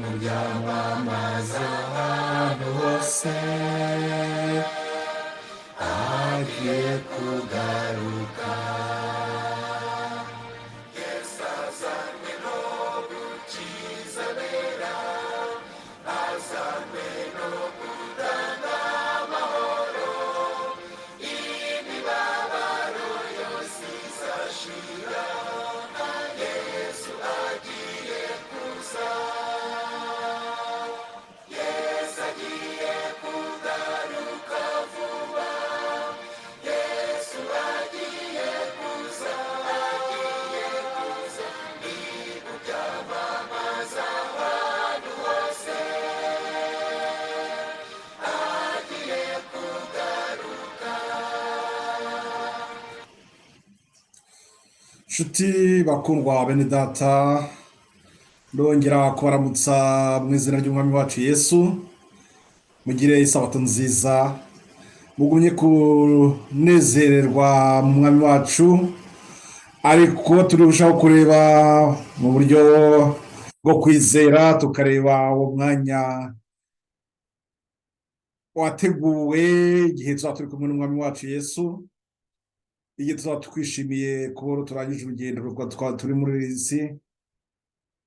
mu byamamaza ahantu hose agiye kugaruka. Yesu azanywe no gukiza abera, azanywe no gutanga amahoro, imibabaro yose izashira, Yesu agiye kuza. Yesu agiye kugaruka vuba, Yesu agiye kuza, ni mu byamamaza ahantu hose agiye kugaruka. Nshuti bakundwa bene data, ndongera kubaramutsa mu izina ry'umwami wacu Yesu. Mugire isabato nziza, mugumye kunezererwa mu mwami wacu, ariko turushaho kureba mu buryo bwo kwizera, tukareba uwo mwanya wateguwe igihe tuzaba turi kumwe n'umwami wacu Yesu, igihe tuzaba twishimiye kubona turangije urugendo turi muri iyi si.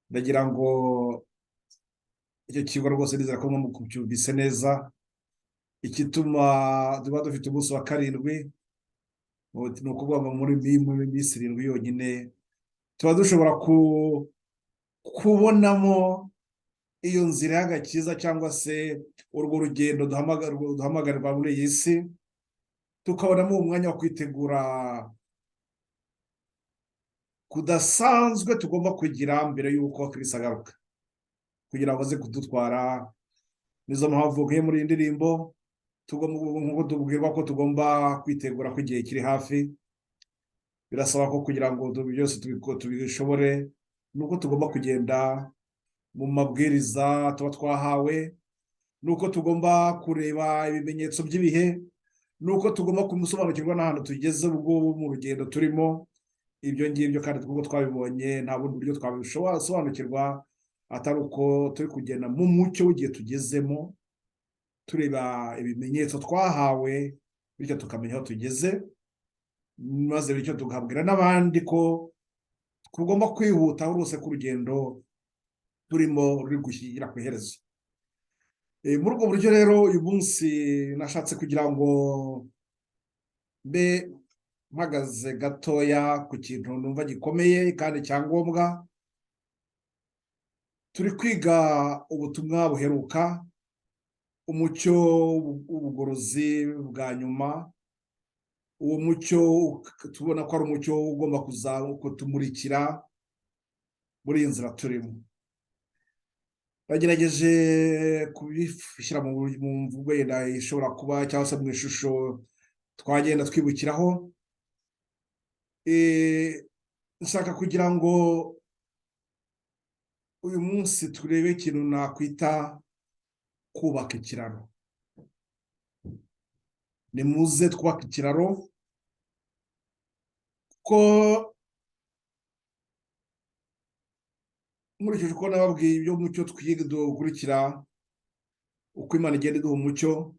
Ndagira ngo icyo kigo rwose nizera ko mucyumvise neza. Igituma tuba dufite umunsi wa karindwi ni ukuvuga ngo muri minsi irindwi yonyine tuba dushobora kubonamo iyo nzira y'agakiza, cyangwa se urwo rugendo duhamagarirwa muri iyi si, tukabonamo umwanya wo kwitegura kudasanzwe tugomba kugira mbere y'uko Kristo agaruka kugira ngo aze kudutwara. Nizo mpamvu nk'iyo muri iyi ndirimbo nk'uko tubwirwa ko tugomba kwitegura ko igihe kiri hafi. Birasaba ko kugira ngo byose tubishobore, nuko tugomba kugenda mu mabwiriza tuba twahawe, nuko tugomba kureba ibimenyetso by'ibihe, nuko tugomba kumusobanukirwa n'ahantu tugeze ubwo mu rugendo turimo. Ibyo ngibyo kandi kuko twabibonye, nta bundi buryo twabishobora gusobanukirwa atari uko turi kugenda mu mucyo w'igihe tugezemo, tureba ibimenyetso twahawe, bityo tukamenya aho tugeze, maze bityo tukabwira n'abandi ko tugomba kwihuta rwose ku rugendo turimo ruri gushyira ku iherezo. Muri ubwo buryo rero uyu munsi nashatse kugira ngo mbe mpagaze gatoya ku kintu numva gikomeye kandi cya ngombwa. Turi kwiga ubutumwa buheruka, umucyo w'ubugorozi bwa nyuma. Uwo mucyo tubona ko ari umucyo ugomba kutumurikira muri iyi nzira turimo. Bagerageje kubishyira mu mvugo yenda ishobora kuba, cyangwa se mu ishusho twagenda twibukiraho. Nshaka kugira ngo uyu munsi turebe ikintu nakwita kubaka ikiraro. Nimuze twubaka ikiraro, kuko nkurikije uko nababwiye ibyo mucyo twiga dukurikira, uko Imana igenda iduha umucyo,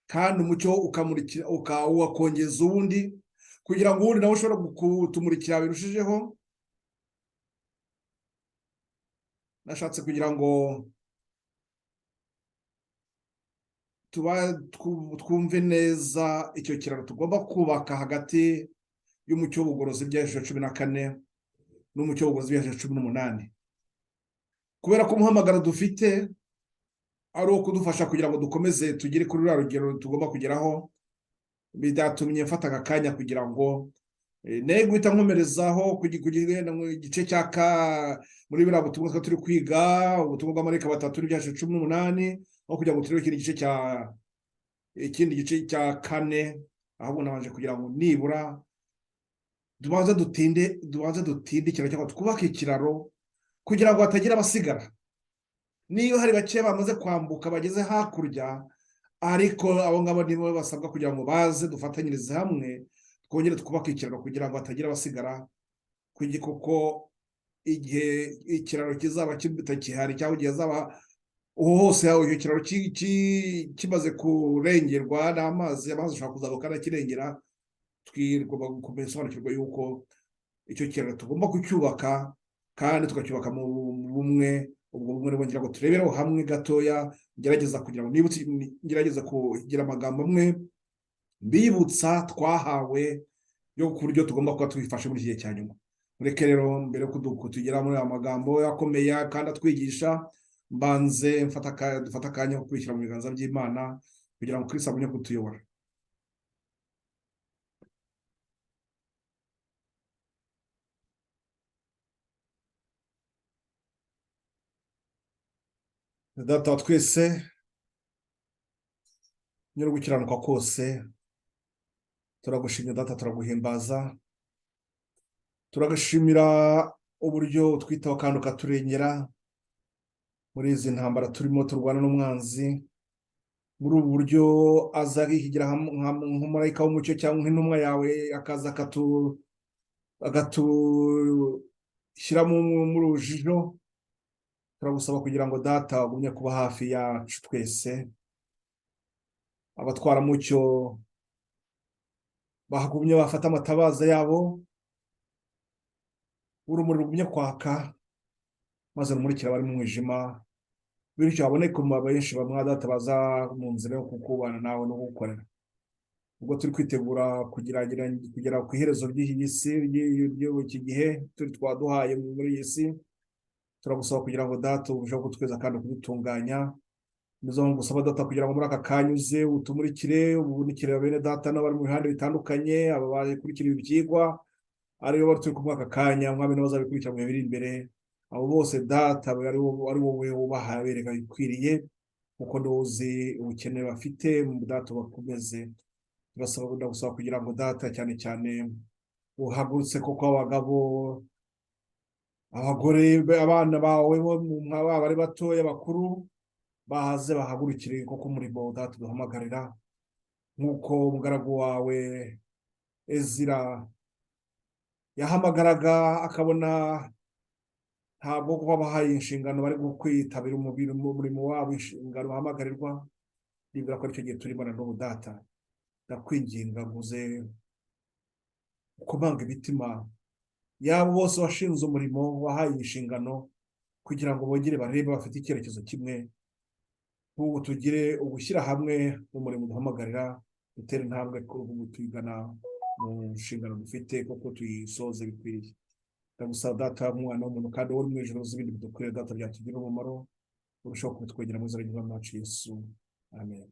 kandi umucyo ukamurikira ukongeza uwundi, kugira ngo uwundi nawe ushobora kutumurikira birushijeho. Nashatse kugira ngo twumve neza icyo kiraro tugomba kubaka hagati y'umucyo w'ubugorozi bw'Efeso 14 n'umucyo w'ubugorozi bw'Efeso 18. Kubera ko umuhamagaro dufite ari uwo kudufasha kugira ngo dukomeze tugere kuri ruriya rugero tugomba kugeraho, bidatumye mfata aka kanya kugira ngo guhita nkomerezaho kugenda mu gice muri biriya butumwa turi kwiga, ubutumwa bw'amarayika batatu n'Efeso 18, aho kugira ngo turebe ikindi gice cya 4, ahubwo nabanje kugira ngo nibura dubanze dutinde ikiraro, cyangwa twubake ikiraro kugira ngo hatagira abasigara. Niyo hari bake bamaze kwambuka bageze hakurya, ariko abo ngabo nibo basabwa kugira ngo baze dufatanyirize hamwe twongere twubake ikiraro kugira ngo hatagira abasigara, kuko igihe ikiraro kizaba kitakihari cyangwa igihe hazaba hose icyo kiraro kimaze kurengerwa n'amazi, amazi ashobora kuzamuka anakirengera, twigomba gusobanukirwa yuko icyo kiraro tugomba kucyubaka kandi tukacyubaka mu bumwe. Ubwo bumwe rero ngira ngo turebereho hamwe gatoya, ngerageza kugira amagambo amwe mbibutsa twahawe yo ku buryo tugomba kuba tubifashe muri iki gihe cya nyuma. Mureke rero mbere yo kutugera muri aya magambo akomeye kandi atwigisha, mbanze dufata akanya ko kwishyira mu biganza by'Imana kugira ngo Kristo abone kutuyobora. Data wa twese, nyiri gukiranuka kose, turagushimira Data, turaguhimbaza, turagashimira uburyo utwitaho kandi ukaturengera muri izi ntambara turimo turwana n'umwanzi. Muri ubu buryo aza akigira nk'umumarayika w'umucyo cyangwa nk'intumwa yawe, akaza agatushyira mu rujijo. Turagusaba kugira ngo Data ugumye kuba hafi yacu twese, abatwaramucyo bahagumye bafata amatabaza yabo, urumuri rugumye kwaka, maze rumurikira abari mu mwijima, bityo haboneke benshi bamwe Data baza mu nzira yo kukubana nawe no gukorera. Ubwo turi kwitegura kugera ku iherezo ry'iyi si, ry'iki gihe twaduhaye muri iyi si, turagusaba kugira ngo Data urusheho kutweza kandi kudutunganya. Nizo ngusaba Data kugira ngo muri aka kanya uze utumurikire, ubunikire bene Data n'abari mu bihande bitandukanye, aba bakurikira ibyigwa, ariyo bari turi kumwe aka kanya, Mwami n'abazabikurikira mu bihe biri imbere. Abo bose Data ari wowe ubaha bereka bikwiriye, kuko nduzi ubukene bafite mu Data bakomeze. Ndagusaba kugira ngo Data cyane cyane uhagurutse koko abagabo, abagore, abana bawe bari batoya, bakuru, bahaze bahagurukire koko umurimo Data duhamagarira, nk'uko umugaragu wawe Ezira yahamagaraga akabona ntabwo kuba bahaye inshingano bari kwitabira umurimo wabo, inshingano bahamagarirwa. Nibwira ko aricyo gihe turimo na n'ubu Data, ndakwinginga nguze ukomanga imitima yabo bose washinze umurimo, wahaye inshingano, kugira ngo bongere barebe bafite icyerekezo kimwe. Ubu tugire ugushyira hamwe mu murimo duhamagarira, dutere intambwe ubu tuyigana mu nshingano dufite, kuko tuyisoze bikwiriye. Ndagusaba Data, Mwana w'umuntu, kandi wowe uri mu ijuru uzi ibindi bidukwiriye Data, byatugirira umumaro, urushaho kubitwegera mu izina ry'Umwami wacu Yesu, amen.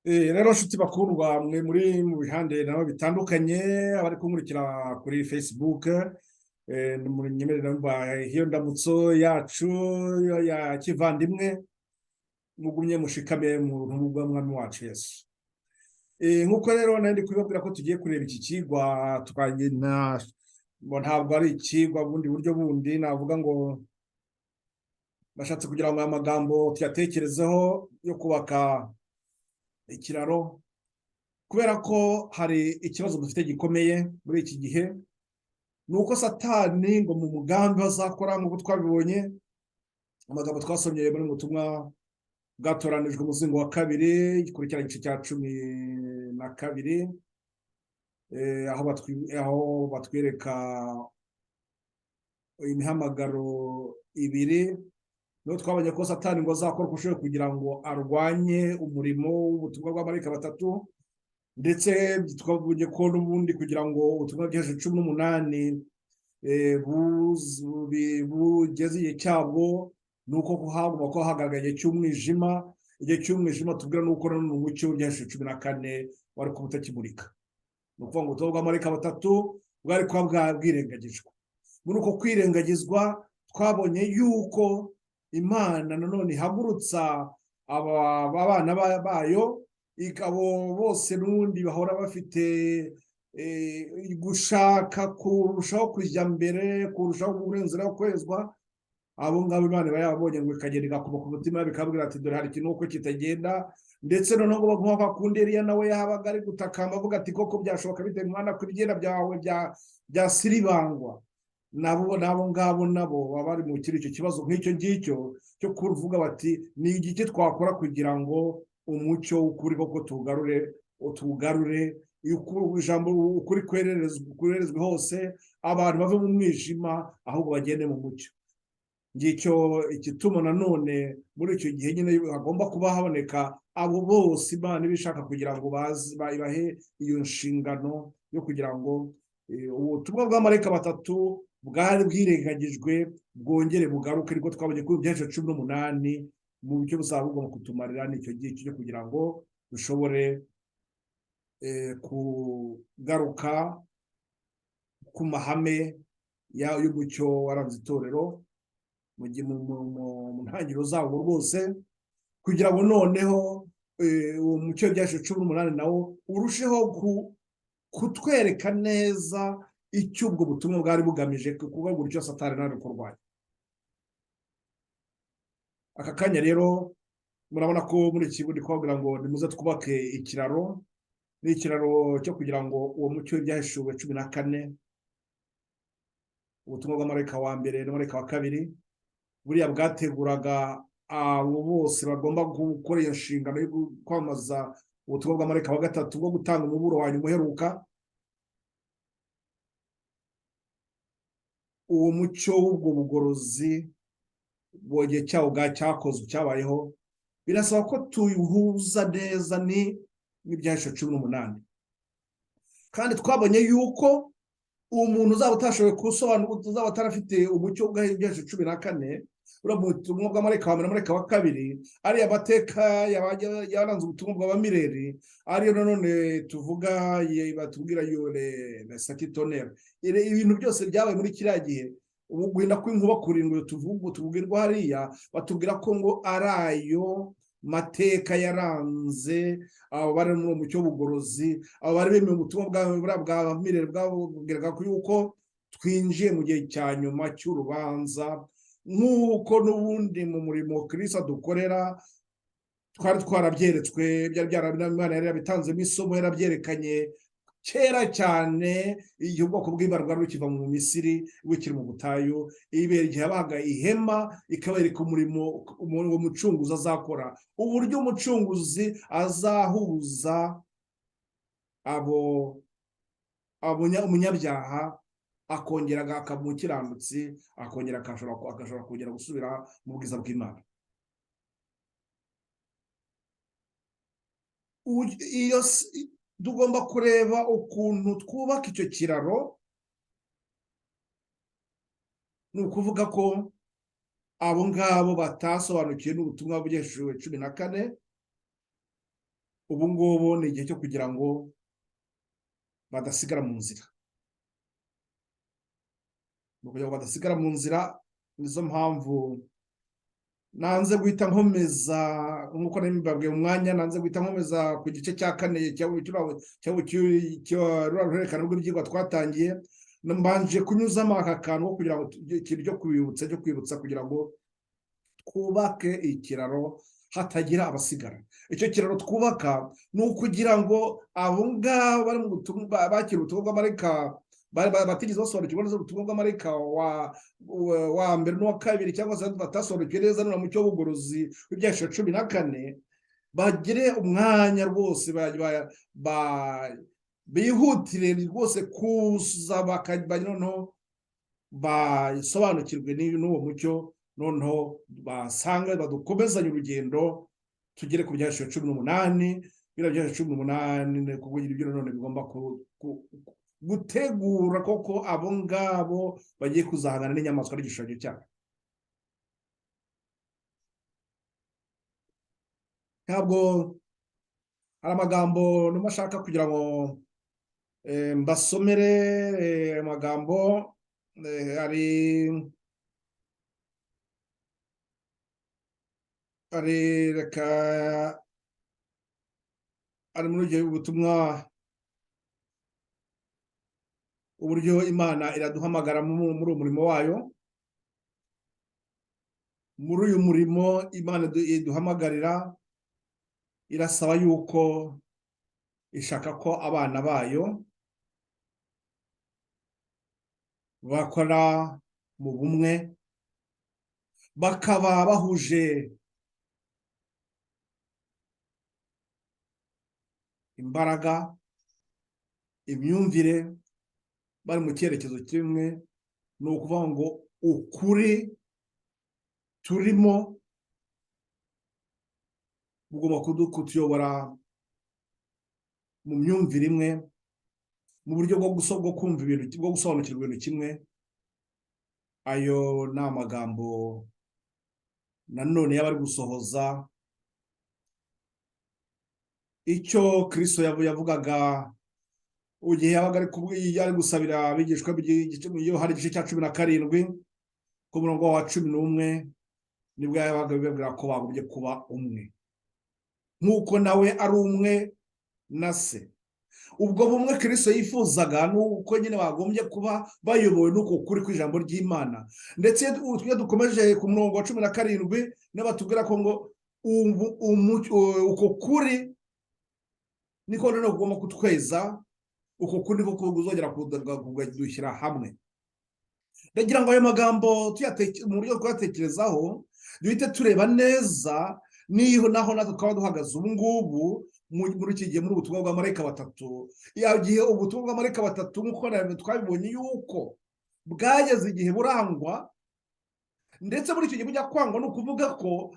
Rero nshuti bakundwa, mwe muri mu bihande nabo bitandukanye, abari kunkurikira kuri Facebook, munyemerera iyo ndamutso yacu ya kivandimwe, mugumye mushikame mu runtu rw'Umwami wacu Yesu. Nk'uko rero nandi kubabwira ko tugiye kureba iki kigwa, ntabwo ari ikigwa bundi buryo bundi, navuga ngo bashatse kugira ngo amagambo tuyatekerezeho yo kubaka ikiraro, kubera ko hari ikibazo dufite gikomeye muri iki gihe. Ni uko Satani ngo mu mugambi bazakora, nk'uko twabibonye amagambo twasomye muri mu butumwa bwatoranijwe umuzingo wa 2 gikurikirana igice cya 12, aho batwereka imihamagaro 2. Niho twabonye ko Satani ngo azakora uko ashoboye kugira ngo arwanye umurimo w'ubutumwa bw'abamarayika 3, ndetse twabonye ko n'ubundi kugira ngo ubutumwa bw'Yesu 18 bugeze igihe cyabwo, ni uko hagomba kuba hagaragaye cy'umwijima. Igihe cy'umwijima tubwira ni uko none umucyo w'Yesu 14 wari kuba utakimurika. Ni ukuvuga ngo ubutumwa bw'abamarayika 3 bwari kuba bwirengagijwe. Muri uko kwirengagizwa twabonye yuko Imana nanone ihagurutsa abana bayo, abo bose n'ubundi bahora bafite gushaka kurushaho kujya mbere, kurushaho uburenganzira bwo kwezwa, abo ngabo Imana iba yabonye ngo ikagenda igakuba ku mutima bikabwira ati dore hari ikintu uko kitagenda, ndetse noneho ngo baguha kwa kundi Eliya nawe yabaga ari gutakamba avuga ati koko byashoboka bite mwana ko ibyenda byawe byasiribangwa. Nabo ngabo nabo baba bari mu icyo kibazo nk'icyo ngicyo cyo kuvuga bati ni igiki twakora kugira ngo umucyo ukuri koko tugarure ijambo ukuri kwererezwe hose, abantu bave mu mwijima ahubwo bagende mu mucyo. Ngicyo igituma nanone muri icyo gihe nyine hagomba kuba haboneka abo bose Imana ibishaka kugira ngo bahe iyo nshingano yo kugira ngo ubutumwa bw'amarayika batatu bwari bwirengagijwe bwongere bugaruke, ariko twabonye kuri byinshi 18 mu buryo buzaba bugomba kutumarira n'icyo gihe cyo kugira ngo dushobore kugaruka ku mahame y'umucyo waranze itorero mu ntangiriro zawo rwose, kugira ngo noneho uwo mucyo byashe 18 nawo urusheho kutwereka neza icyo ubwo butumwa bwari bugamije, kuba gutyo Satani nari kurwanya. Aka kanya rero murabona ko muri iki kigo twabwira ngo nimuze twubake ikiraro, n'ikiraro cyo kugira ngo uwo mucyo w'ibyahishuwe 14, ubutumwa bw'amarayika wa mbere n'amarayika wa kabiri buriya bwateguraga abo bose bagomba gukora iyo nshingano yo kwamaza ubutumwa bw'amarayika wa gatatu bwo gutanga umuburo wa nyuma uheruka. Uwo mucyo w'ubwo bugorozi bwogiye cyawo cyakozwe cyabayeho, birasaba ko tuyihuza neza n'ibyahishuwe 18, kandi twabonye yuko umuntu uzaba utashoboye gusobanura, uzaba atarafite umucyo bw'ibyahishuwe 14 ubutumwa bw'amarayika wa mbere n'amarayika wa kabiri, ariya mateka yaranze ubutumwa bw'abamireri, ariyo nanone tuvuga batubwira yore na sakitonera, ibintu byose byabaye muri kiriya gihe. Ubu guhinda kw'inkuba kurindwi tubwirwa hariya, batubwira ko ngo arayo mateka yaranze abo bari mu mucyo w'ubugorozi, abo bari bemeye ubutumwa bw'abamireri bwabwiraga ko yuko twinjiye mu gihe cya nyuma cy'urubanza, nk'uko n'ubundi mu murimo Kristo dukorera twari twarabyeretswe, Imana yari yabitanzemo isomo, yarabyerekanye kera cyane igihe ubwoko bw'Imana bwari bukiva mu Misiri bukiri mu butayu, igihe yabaga ihema ikabereka umurimo umucunguzi azakora, uburyo umucunguzi azahuza umunyabyaha akongera akaba umukiranutsi, akongera agashobora kongera gusubira mu bwiza bw'Imana. Tugomba kureba ukuntu twubaka icyo kiraro. Ni ukuvuga ko abo ngabo batasobanukiwe n'ubutumwa bw'ibyahishuwe 14, ubu ngubu ni igihe cyo kugira ngo badasigara mu nzira. Kugira ngo badasigara mu nzira, nizo mpamvu nanze guhita nkomeza, nk'uko nabibabwiye umwanya, nanze guhita nkomeza ku gice cya 4 cy'uruhererekane rw'ibyigwa twatangiye. Mbanje kunyuzamo aka kantu kugira ngo ikintu cyo kwibutsa kugira ngo twubake ikiraro hatagira abasigara. Icyo kiraro twubaka ni ukugira ngo abo ngabo bari mu butumwa bakira ubutumwa bw'amarayika batigeze basobanukirwa neza ubutumwa bw'amarayika wa mbere n'uwa kabiri, cyangwa se batasobanukiwe neza n'umucyo w'ubugorozi w'ibyahishuwe 14, bagire umwanya rwose bihutire rwose kuza noneho basobanukirwe n'uwo mucyo, noneho basanga badukomezanye urugendo tugere ku byahishuwe 18. Byahishuwe 18 kugira ibyo none bigomba gutegura koko abo ngabo bagiye kuzahangana n'inyamaswa n'igishushanyo cyabo. Ntabwo hari amagambo n'amashaka kugira ngo mbasomere amagambo, ari muri ibyo butumwa, uburyo Imana iraduhamagara muri uwo murimo wayo. muri uyu murimo Imana iduhamagarira, irasaba yuko ishaka ko abana bayo bakora mu bumwe, bakaba bahuje imbaraga, imyumvire, bari mu cyerekezo kimwe. Ni ukuvuga ngo ukuri turimo bugomba kutuyobora mu myumvire imwe, mu buryo bwo kumva ibintu, bwo gusobanukirwa ibintu kimwe. Ayo ni amagambo nanone y'abari gusohoza icyo Kristo yavugaga igihe yabaga ari gusabira abigishwa iyo hari igice cya 17 ku murongo wa 11, nibwo yabaga bibabwira ko bagombye kuba umwe nk'uko nawe ari umwe na se. Ubwo bumwe Kristo yifuzaga nuko nyine bagombye kuba bayobowe n'uko kuri kw'ijambo ry'Imana. Ndetse iyo dukomeje ku murongo wa 17 n'abatubwira ko ngo uko kuri niko rero kugomba kutweza, uko kuri niko kuzongera kudushyira hamwe. Ndagira ngo ayo magambo mu buryo twatekerezaho duhite tureba neza niho naho natwe twaba duhagaze ubu ngubu muri iki gihe muri ubutumwa bwa marayika batatu. Igihe ubutumwa bwa marayika batatu nk'uko twabibonye yuko bwageze igihe burangwa, ndetse muri icyo gihe bujya kwangwa, ni ukuvuga ko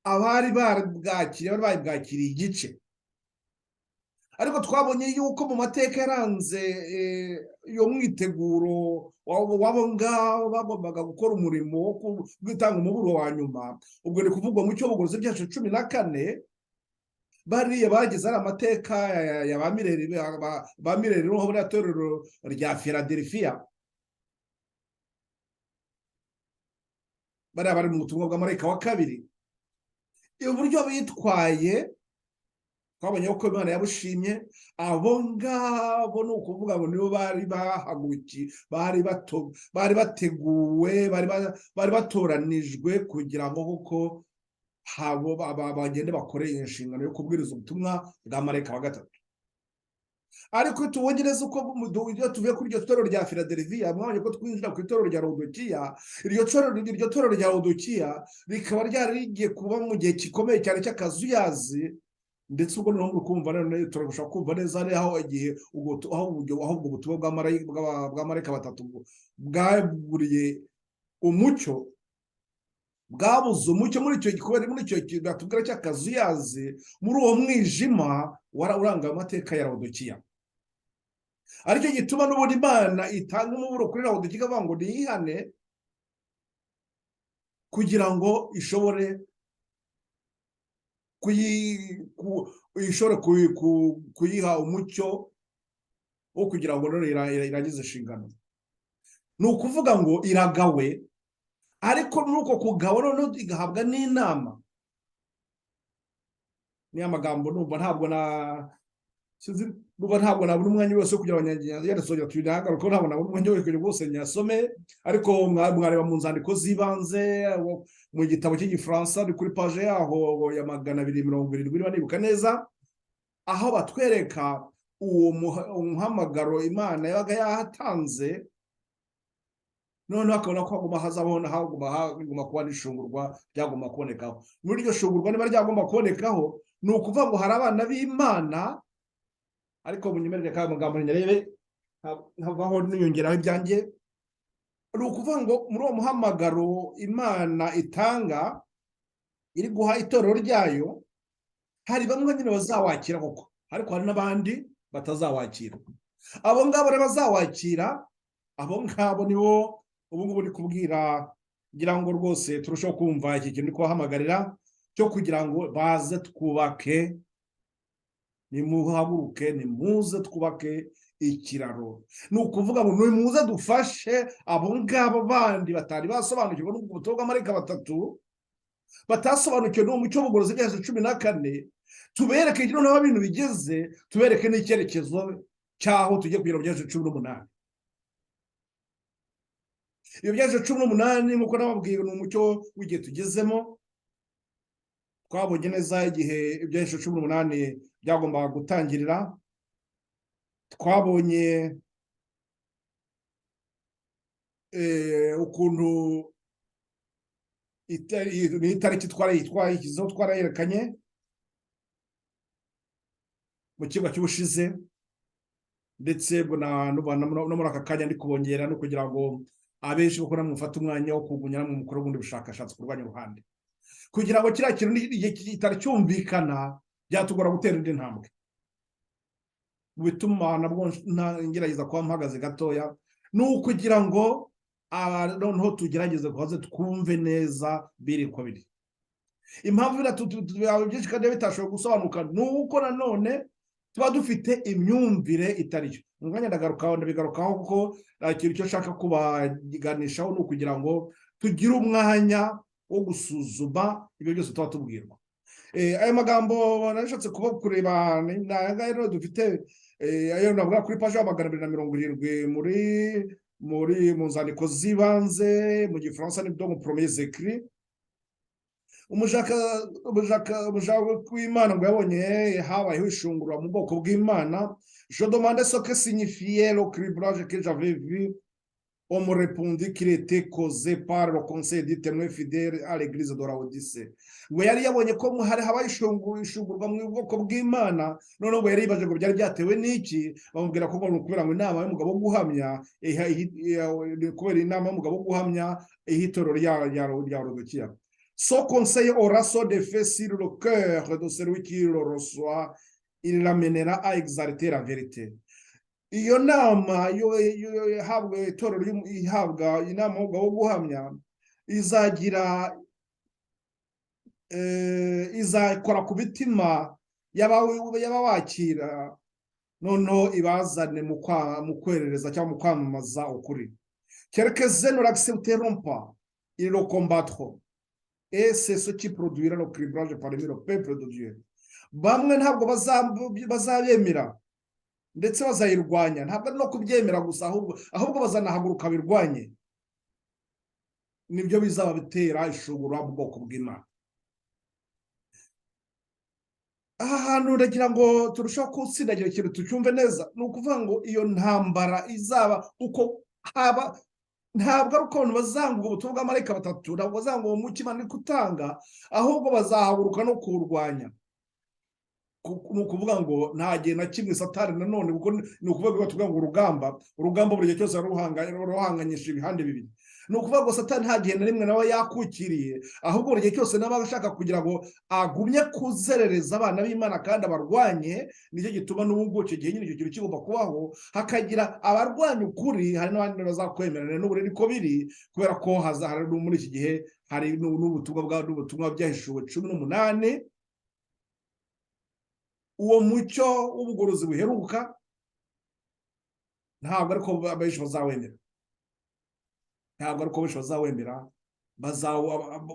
abari babwakiriye igice. Ariko twabonye yuko mu mateka yaranze iyo mwiteguro w'abo ngabo bagombaga gukora umurimo wo gutanga umuburo wa nyuma, ubwo ni kuvugwa mu cy'ubugorozi byacu 14, bariya bageze ari amateka ya ba Mireri n'uho buriya torero rya Philadelphia, bariya bari mu butumwa bwa marayika wa kabiri. Uburyo bitwaye twabonye ko Imana yabushimye. Abo ngabo ni ukuvuga ngo nibo bari bahagurukiye, bari bateguwe, bari batoranijwe kugira ngo kuko bagende bakore inshingano yo kubwiriza ubutumwa bwa marayika wa gatatu. Ariko tubongereza uko iyo tuvuye kuri iryo torero rya Philadelphia, mwabonye ko twinjira ku itorero rya Laodikiya. Iryo torero rya Laodikiya rikaba ryari rigiye kuba mu gihe gikomeye cyane cy'akazuyazi, ndetse ubwo noneho kumva none turashaka kumva neza aho igihe ubwo butumwa bwa marayika batatu bwaburiye umucyo, bwabuze umucyo muri icyo gikomere, muri icyo batubwira cy'akazuyazi, muri uwo mwijima uranga amateka ya Laodikiya. Aricyo gituma n'ubundi Imana itanga umuburo kuri Laodikiya avuga ngo niyihane kugira ngo ishobore kuyiha umucyo wo kugira ngo none iragize inshingano. Ni ukuvuga ngo iragawe, ariko nuko kugawa noneho igahabwa n'inama. Ni amagambo numva ntabwo nabona umwanya wose kugira ngo yandasongera tuyinagaruka, ko ntabwo nabona umwanya wose nyasome, ariko mwareba mu nzandiko z'ibanze mu gitabo cy'igifaransa ni kuri paje yaho ya 270 niba nibuka neza, aho batwereka uwo muhamagaro Imana yabaga yahatanze. Noneho akabona ko hagomba kuba n'ishungurwa ryagomba kubonekaho. Muri iryo shungurwa niba ryagomba kubonekaho, ni ukuvuga ngo hari abana b'Imana. Ariko munyemerere ka magambo nyarebe nkavaho niyongeraho ibyanjye. Ni ukuvuga ngo muri uwo muhamagaro Imana itanga iri guha itorero ryayo, hari bamwe nyine bazawakira koko, ariko hari n'abandi batazawakira. Abo ngabo rero bazawakira, abo ngabo nibo ubu ngubu ndi kubwira, ngira ngo rwose turushaho kumva iki kintu kubahamagarira cyo kugira ngo baze twubake, nimuhaguruke, nimuze twubake ikiraro. Ni ukuvuga ngo nimuze dufashe abo ngabo bandi batari basobanukirwa n'ubutumwa bwa marayika batatu, batasobanukiwe n'umucyo w'ubugorozi bw'Yesu 14, tubereke noneho ibintu bigeze, tubereke n'icyerekezo cyaho tugiye kugira mu Yesu 18. iyo byaje 18 nk'uko nababwiye ni umucyo w'igihe tugezemo. Twabonye neza igihe ibyahishe 18 byagombaga gutangirira. Twabonye ukuntu itariki twarayikizeho twarayerekanye mu kigo cy'ubushize, ndetse no muri aka kanya ndi kubongera no kugira ngo abenshi bakora mufata umwanya wo kugunya mu mukoro w'ubundi bushakashatsi kurwanya uruhande, kugira ngo kiriya kintu igihe kitari cyumvikana byatugora gutera indi ntambwe. Mu bituma nabwo ngerageza kuba mpagaze gatoya ni ukugira ngo noneho tugerageze kuhaze twumve neza biri ko biri. Impamvu byinshi kandi bitashoboye gusobanuka ni uko nanone tuba dufite imyumvire itari cyo. Umwanya ndabigarukaho kuko ikintu cyo nshaka kubaganishaho ni ukugira ngo tugire umwanya wo gusuzuma ibyo byose tuba tubwirwa. Aya magambo nashatse kureba rero dufite ayo navuga kuri paji ya 270 mu nzandiko z'ibanze mu gifaransa ni byo mu premiers écrits. Umushaka w'Imana ngo yabonye habayeho ishungura mu bwoko bw'Imana. Je demandais ce que signifiait le criblage que j'avais vu. On me répondit qu'il était causé par le conseil des témoins fidèles à l'église de Laodicée. Ngo yari yabonye ko hari habaye ishungurwa mu bwoko bw'Imana, none ngo yari yibaje ngo byari byatewe n'iki. Bamubwira ko ngo kubera ngo inama y'umugabo wo guhamya kubera inama y'umugabo wo guhamya ihitorero rya Laodikiya. Ce conseil aura son effet sur le cœur de celui qui le reçoit, il l'amènera à exalter la vérité. Iyo nama ihabwa itorero ihabwa inama yo guhamya izakora ku bitima y'abawakira, noneho ibazane mu kwerereza cyangwa mu kwamamaza ukuri. Quelques-uns ne l'accepteront pas, ils le combattront. Et c'est ce qui produira le criblage parmi le peuple de Dieu. Bamwe ntabwo bazabemera ndetse bazayirwanya, ntabwo ari no kubyemera gusa, ahubwo bazanahaguruka birwanye. Nibyo bizaba bitera ishugura mu bwoko bw'Imana. Aha hantu ndagira ngo turushaho gutsindagira ikintu tucyumve neza, ni ukuvuga ngo iyo ntambara izaba uko haba, ntabwo ari uko abantu bazanga ubutumwa bw'amarayika batatu, ntabwo bazanga uwo mucyo Imana iri gutanga, ahubwo bazahaguruka no kuwurwanya. Ni ukuvuga ngo nta gihe na kimwe Satani nanone, kuko ni ukuvuga ngo urugamba buri gihe cyose ruhanganyisha ibihande bibiri. Ni ukuvuga ngo Satani nta gihe na rimwe nawe yakukiriye, ahubwo buri gihe cyose nawe ashaka kugira ngo agumye kuzerereza abana b'Imana kandi abarwanye. Nicyo gituma n'ubwo icyo gihe nyine icyo kintu kigomba kubaho, hakagira abarwanya ukuri, hari n'abandi bazakwemerera n'ubu niko biri, kubera ko hari muri iki gihe hari n'ubutumwa byahishuwe 18. Uwo mucyo w'ubugorozi buheruka ntabwo ariko abenshi bazawemera,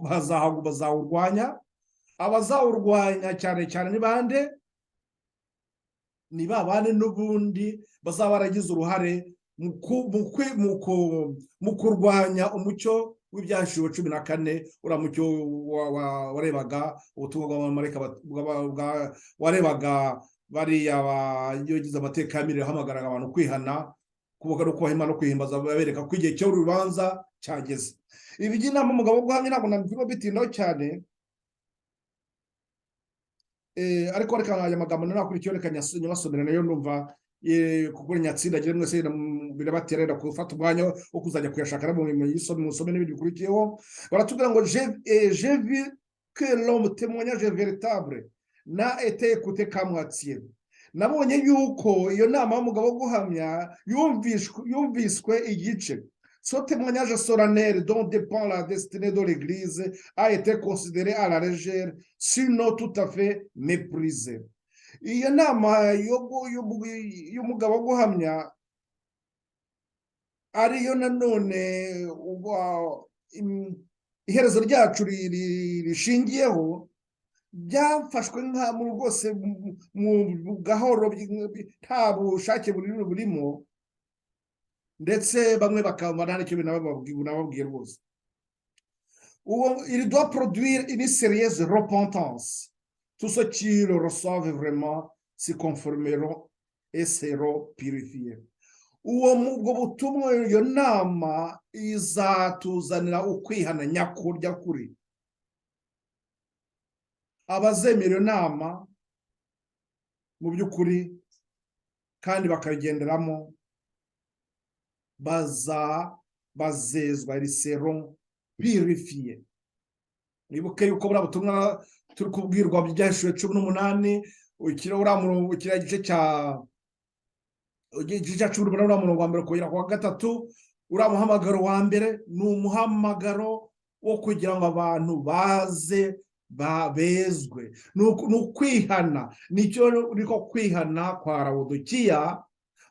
bazawurwanya. Abazawurwanya cyane cyane ni bande? Ni babane n'ubundi bazaba baragize uruhare mu kurwanya umucyo w'ibyahishuwe 14. uriya mucyo warebaga ubutumwa bw'abamarayika, warebaga bariya bagize amateka y'amirire, hamagaraga abantu kwihana, kuvuga no kubaha Imana no kwihimbaza, babereka ko igihe cy'urubanza cyageze. Ibi by'inama umugabo wo guhamya ntabwo nabivuga bitindaho cyane, ariko reka aya magambo nakurikiyeho reka nyabasomera nayo numva kuko nyatsindagira mwese birabaterera gufata umwanya wo kuzajya kuyashaka mu musome n'ibindi bikurikiyeho. Baratubwira ngo j'ai vu que l'homme témoignage véritable n'a été écouté qu'à moitié. Nabonye yuko iyo nama y'umugabo wo guhamya yumviswe igice. Ce témoignage solennel dont dépend la destinée de l'Église a été considéré à la légère, sinon tout à fait méprisé. Iyo nama y'umugabo wo guhamya ariyo nanone iherezo ryacu rishingiyeho, byafashwe mu rwose mu gahoro, nta bushake burimo, ndetse bamwe bakaba nta n'icyo nababwira rwose. Il doit produire une sérieuse repentance. Tous ceux qui le reçoivent vraiment s'y conformeront et seront purifiés. Ubwo butumwa, iyo nama izatuzanira ukwihana nyakurya kuri. Abazemera iyo nama mu by'ukuri kandi bakagenderamo bazezwa, ils seront purifiés. Nibuke yuko buriya butumwa turi kubwirwa byahishuriwe 18, kiriya gice cya 18 umurongo wa mbere kugera ku wa 3, uriya muhamagaro wa mbere ni umuhamagaro wo kugira ngo abantu baze bezwe, ni ukwihana. Nicyo niko kwihana kwa Lawodikiya.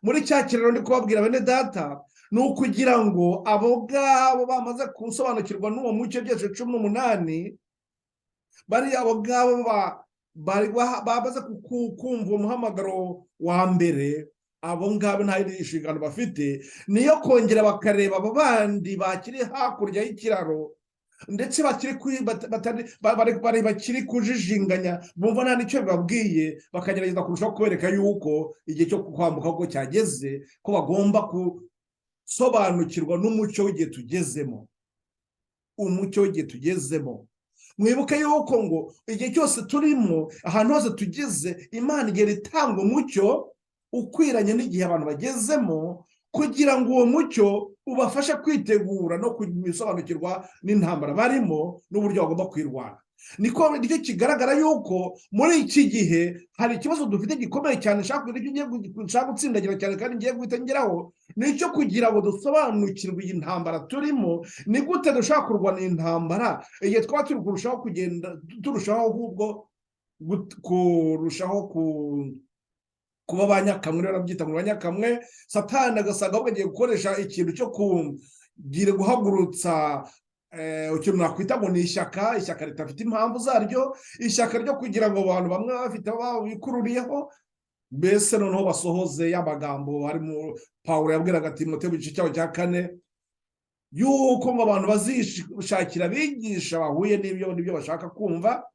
Muri cya kiraro ndi kubabwira bene data, ni ukugira ngo abo ngabo bamaze gusobanukirwa n'uwo mucyo byose 18, bari abo ngabo bamaze kumva umuhamagaro wa mbere, abo ngabo nta yindi nshingano bafite, niyo kongera bakareba abo bandi bakiri hakurya y'ikiraro, ndetse bakiri kujijinganya, bumva nta n'icyo bibabwiye, bakagerageza kurushaho kubereka yuko igihe cyo kwambuka ko cyageze, ko bagomba gusobanukirwa n'umucyo w'igihe tugezemo. Umucyo w'igihe tugezemo, mwibuke yuko ngo igihe cyose turimo, ahantu hose tugeze, Imana igenda itanga umucyo ukwiranye n'igihe abantu bagezemo, kugira ngo uwo mucyo ubafashe kwitegura no gusobanukirwa n'intambara barimo n'uburyo bagomba kwirwanya. Nicyo kigaragara yuko muri iki gihe hari ikibazo dufite gikomeye cyane, nshaka gutsindagira cyane kandi ngiye guhita ngeraho, nicyo kugira ngo dusobanukirwe iyi ntambara turimo, ni gute dushaka kurwana intambara igihe twaba turi kurushaho kugenda turushaho ahubwo kurushaho kuba abanyakamwe. Rero babyita ngo abanyakamwe, Satani agasanga ahubwo agiye gukoresha ikintu cyo kugira guhagurutsa ikintu nakwita ngo ni ishyaka ritafite impamvu zaryo, ishyaka ryo kugira ngo abantu bamwe bafite bikururiyeho, mbese noneho basohoze y'amagambo harimo Pawulo yabwiraga Timoteyo mu gice cyaho cya 4, yuko ngo abantu bazishakira abigisha bahuye n'ibyo bashaka kumva,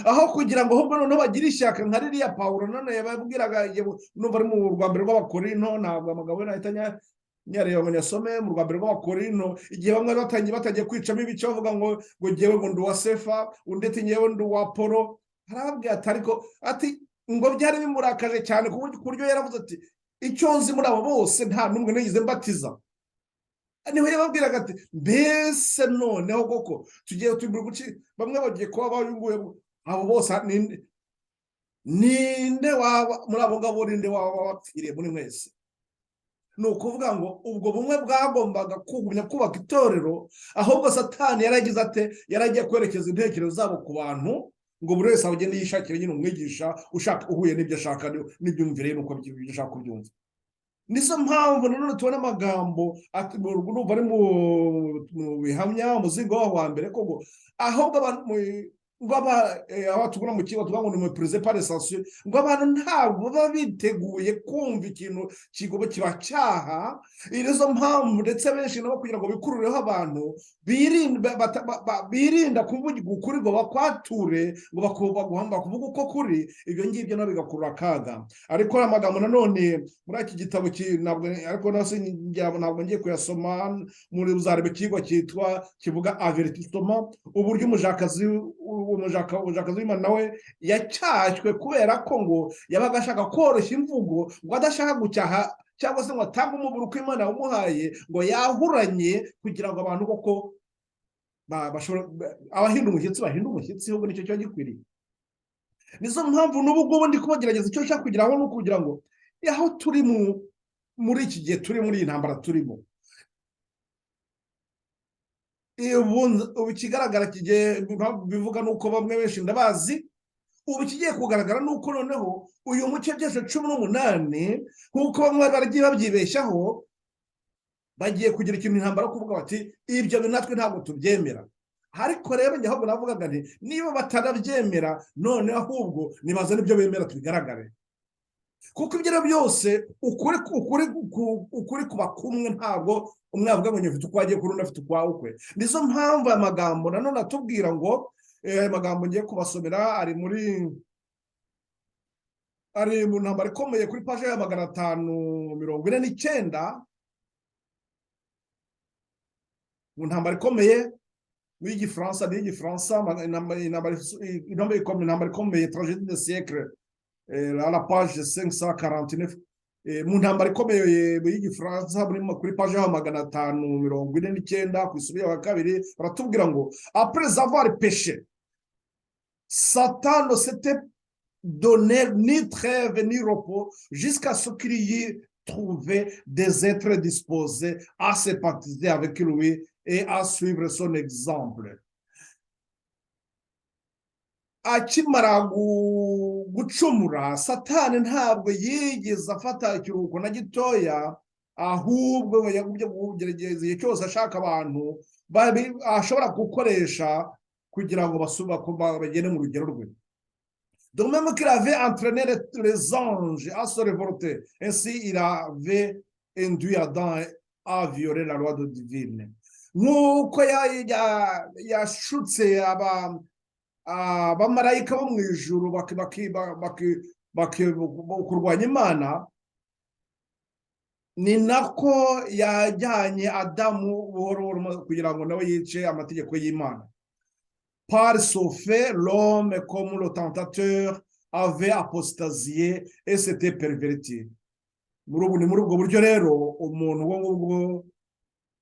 aho kugira ngo ahubwo noneho bagire ishyaka nka ririya Pawulo none yababwiraga. Numva ari mu rwa mbere rw'Abakorinto, ntabwo amagambo ye nahita nyareba ngo nyasome. Mu rwa mbere rw'Abakorinto, igihe bamwe batangiye kwicamo ibice bavuga ngo ngewe ngo ndi uwa Sefa, undi ati ngewe ndi uwa Apolo, arababwira ati ngo byari bimurakaje cyane ku buryo yaravuze ati icyo nzi muri abo bose nta n'umwe nigeze mbatiza. Niho yababwiraga ati mbese noneho koko tugiye bamwe bagiye kuba bayunguye abo bose, ninde waba muri abo ngabo, ninde waba wapfiriye muri mwese? Ni ukuvuga ngo ubwo bumwe bwagombaga kugumya kubaka itorero, ahubwo Satani yaragize ate, yaragiye kwerekeza intekerezo zabo ku bantu, ngo buri wese agende yishakire nyine umwigisha uhuye n'ibyo ashaka n'ibyumvire n'uko ashaka kubyumva. Nizo mpamvu nanone tubona amagambo urumva ari mu Bihamya umuzingo wa mbere ko ngo ahubwo abantu tugura mu kigo tuvuga ngo ni meprise par essentiel, ngo abantu ntabwo baba biteguye kumva ikintu kibacyaha. Nizo mpamvu ndetse benshi nabo kugira ngo bikurureho abantu birinda kuvuga ukuri ngo bakwature, ngo bakuvuga uko kuri, ibyo ngibyo nabo bigakurura akaga. Ariko amagambo nanone muri iki gitabo ntabwo ngiye kuyasoma, muri uzarebe ikigo kivuga avertissement, uburyo umujakazi w'Imana nawe yacyashywe kubera ko ngo yabaga ashaka koroshya imvugo, ngo adashaka gucyaha cyangwa se ngo atange umubiri uko Imana yamuhaye, ngo yahuranye kugira ngo abantu koko abahinda umushyitsi bahinda umushyitsi, ahubwo nicyo cyo gikwiriye. Nizo mpamvu n'ubu ngubu ndi kubagerageza icyo nshaka kugeraho ni ukugira ngo aho turi muri iki gihe turi muri iyi ntambara turimo, ubu ikigaragara bivuga nuko bamwe benshi ndabazi, ubu kigiye kugaragara nuko noneho uyu mucyo byose 18 nkuko bamwe baragiye babyibeshyaho, bagiye kugira ikintu intambara kuvuga bati ibyo natwe ntabwo tubyemera. Ariko rero njye ahubwo navugaga nti niba batanabyemera, none ahubwo nibaza n'ibyo bemera tubigaragare. kuko ibyo byose ukuri kuba kumwe, ntabwo umwe avuga ngo nyifite ukwa agiye kuri undi afite ukwawe ukwe. nizo mpamvu aya magambo nanone atubwira ngo aya magambo ngiye kubasomera ari mu ntambara ikomeye kuri paje ya 549, mu ntambara ikomeye w'igifaransa n'igifaransa, intambara ikomeye tragédie de siècle, à la page 549, mu ntambara ikomeye y'igifaransa kuri paje ya 549 ku isubi ya kabiri baratubwira ngo après avoir péché, Satan ne s'était donné ni trêve ni repos jusqu'à ce qu'il y trouve des êtres disposés à sympathiser avec lui et à suivre son exemple. Akimara gucumura, Satani ntabwo yigeze afata ikiruhuko na gitoya, ahubwo yagumye kugerageza igihe cyose ashaka abantu ashobora gukoresha kugira ngo bagende mu rugero rwe. Donc même qu'il avait entraîné les anges à se révolter, ainsi il avait induit Adam à violer la loi divine. Nk'uko yashutse abamarayika bo mu ijuru kurwanya Imana, ni nako yajyanye Adamu buhoro buhoro kugira ngo nawe yice amategeko y'Imana. Par ce fait, l'homme, comme le tentateur, avait apostasié et s'était perverti. Muri ubwo buryo rero, umuntu wo ngubwo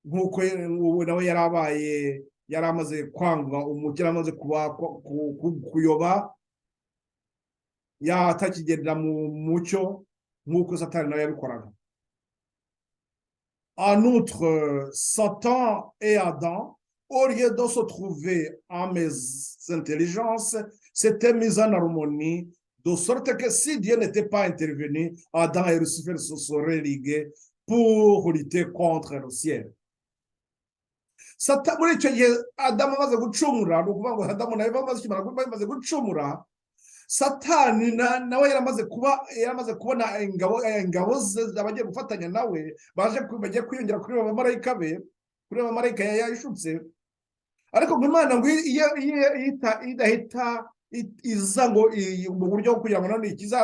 nk'uko nawe yari amaze kwanga umucyo, amaze kuyoba, yatakigendera mu mucyo nk'uko Satani nawe yabikoraga. En outre, Satan et Adam, au lieu de se trouver en mésintelligence, s'étaient mis en harmonie, de sorte que si Dieu n'était pas intervenu, Adam et Lucifer se seraient ligués pour lutter contre le ciel. Muri icyo gihe Adamu amaze gucumura, ni ukuvuga ngo Adamu nawe bamaze gucumura, Satani nawe yaramaze kubona ingabo ze abagiye gufatanya nawe, bagiye kwiyongera kuri abamarayika be, kuri abamarayika yayishutse. Ariko Imana ngo idahita iza ngo mu buryo kugira ngo none ikiza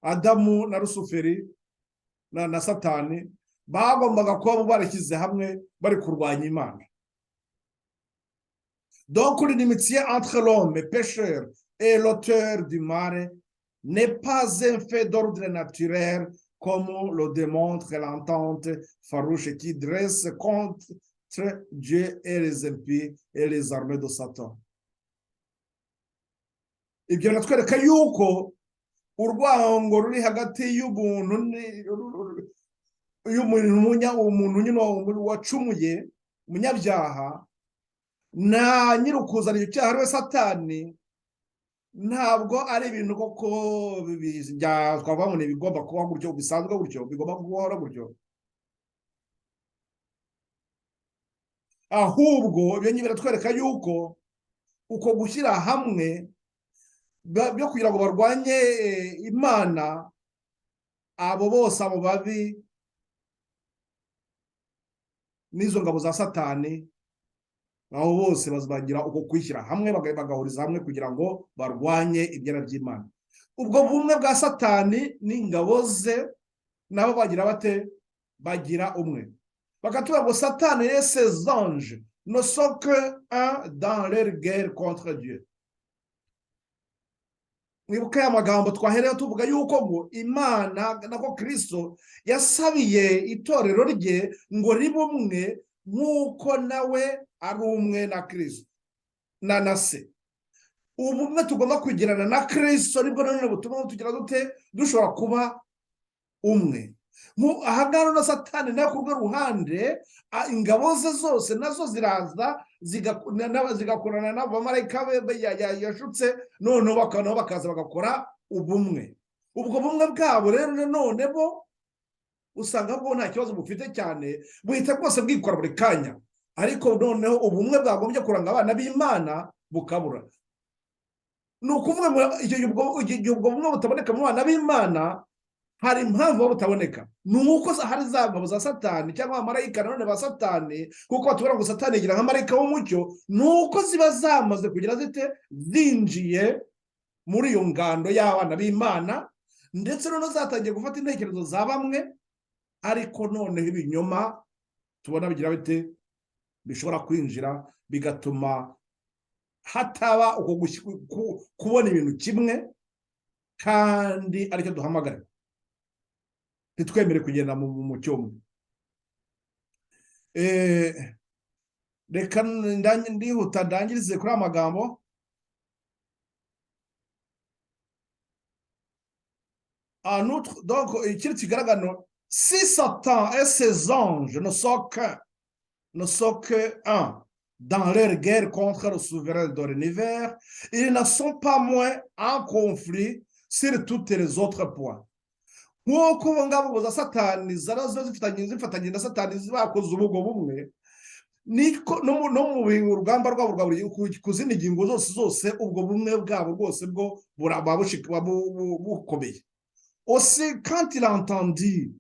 Adamu na Rusuferi na Satani bagombaga kuba barashyize hamwe bari kurwanya Imana. Donc l'inimitié entre l'homme pécheur et l'auteur du mal n'est pas un fait d'ordre naturel, comme le démontre l'entente farouche qui dresse contre Dieu et les impies et les armées de Satan. Ibyo biratwereka yuko urwango ruri hagati y'umuntu wacumuye, umunyabyaha, na nyirukuzana icyaha ariwe Satani, ntabwo ari ibintu koko twavuga ngo bigomba kuba gutyo, bisanzwe gutyo, bigomba guhora gutyo. Ahubwo ibyo biratwereka yuko uko gushyira hamwe byo kugira ngo barwanye Imana, abo bose, abo babi n'izo ngabo za Satani, aho bose bazagira uko kwishyira hamwe, bagahuriza hamwe kugira ngo barwanye ibyera by'Imana. Ubwo bumwe bwa Satani n'ingabo ze nabo bagira bate? Bagira umwe. Bakatubwira ngo Satani et ses anges ne sont que un dans leur guerre contre Dieu. Mwibuke aya magambo twahereyeho tuvuga yuko ngo Imana nako Kristo yasabiye itorero rye ngo ribe umwe nk'uko nawe ari umwe na Kristo na se. Ubumwe tugomba kugirana na Kristo nibwo nanone butuma tugira dute dushobora kuba umwe. Ahangana na Satani nayo ku rwe ruhande, ingabo ze zose nazo ziraza zigakorana n'abamarayika be yashutse, noneho bakaza bagakora ubumwe. Ubwo bumwe bwabo rero none bo usanga bwo nta kibazo bufite cyane, buhita bwose bwikora buri kanya. Ariko noneho ubumwe bwagombye kuranga abana b'Imana bukabura. ni ukuvuga ngo igihe ubwo bumwe butaboneka mu bana b'Imana, hari impamvu butaboneka, ni uko hari za ngabo za Satani cyangwa abamarayika nanone ba Satani, kuko batubwira ngo Satani igira nka marayika w'umucyo, ni uko ziba zamaze kugira zite, zinjiye muri iyo ngando y'abana b'Imana, ndetse noneho zatangiye gufata intekerezo za bamwe, ariko noneho ibinyoma tubona bigira bite, bishobora kwinjira bigatuma hataba uko kubona ibintu kimwe, kandi aricyo duhamagara, ntitwemere kugenda mu mucyo umwe. Reka ndihuta ndangirize kuri amagambo. En outre, donc, ikindi kigaragara, si Satan et ses anges ne sont qu'un dans leur guerre contre le souverain de l'univers, ils ne sont pas moins en conflit sur tous les autres points. Nk'uko ngabo za Satani zarazo zifatanye na Satani bakoze ubwo bumwe, niko no mu rugamba rwabo rwa buri ku zindi ngingo zose ubwo bumwe bwabo rwose bwo burababushika bukomeye. Aussi, quand il a entendu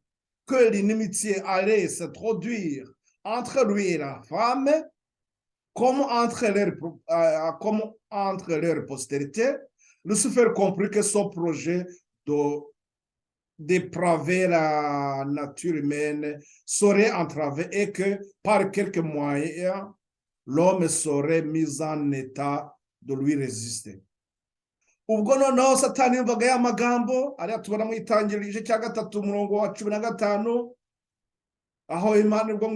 que l'inimitié allait se produire entre lui et la femme, comme entre leur postérité, Lucifer comprit que son projet de dépraver la nature humaine serait entravé et que par quelques moyens, l'homme serait mis en état de lui résister. Ubwo noneho Satani yumvaga ya magambo ariya tubona mu itangiriro igice cya 3 umurongo wa 15, aho Imana ubwo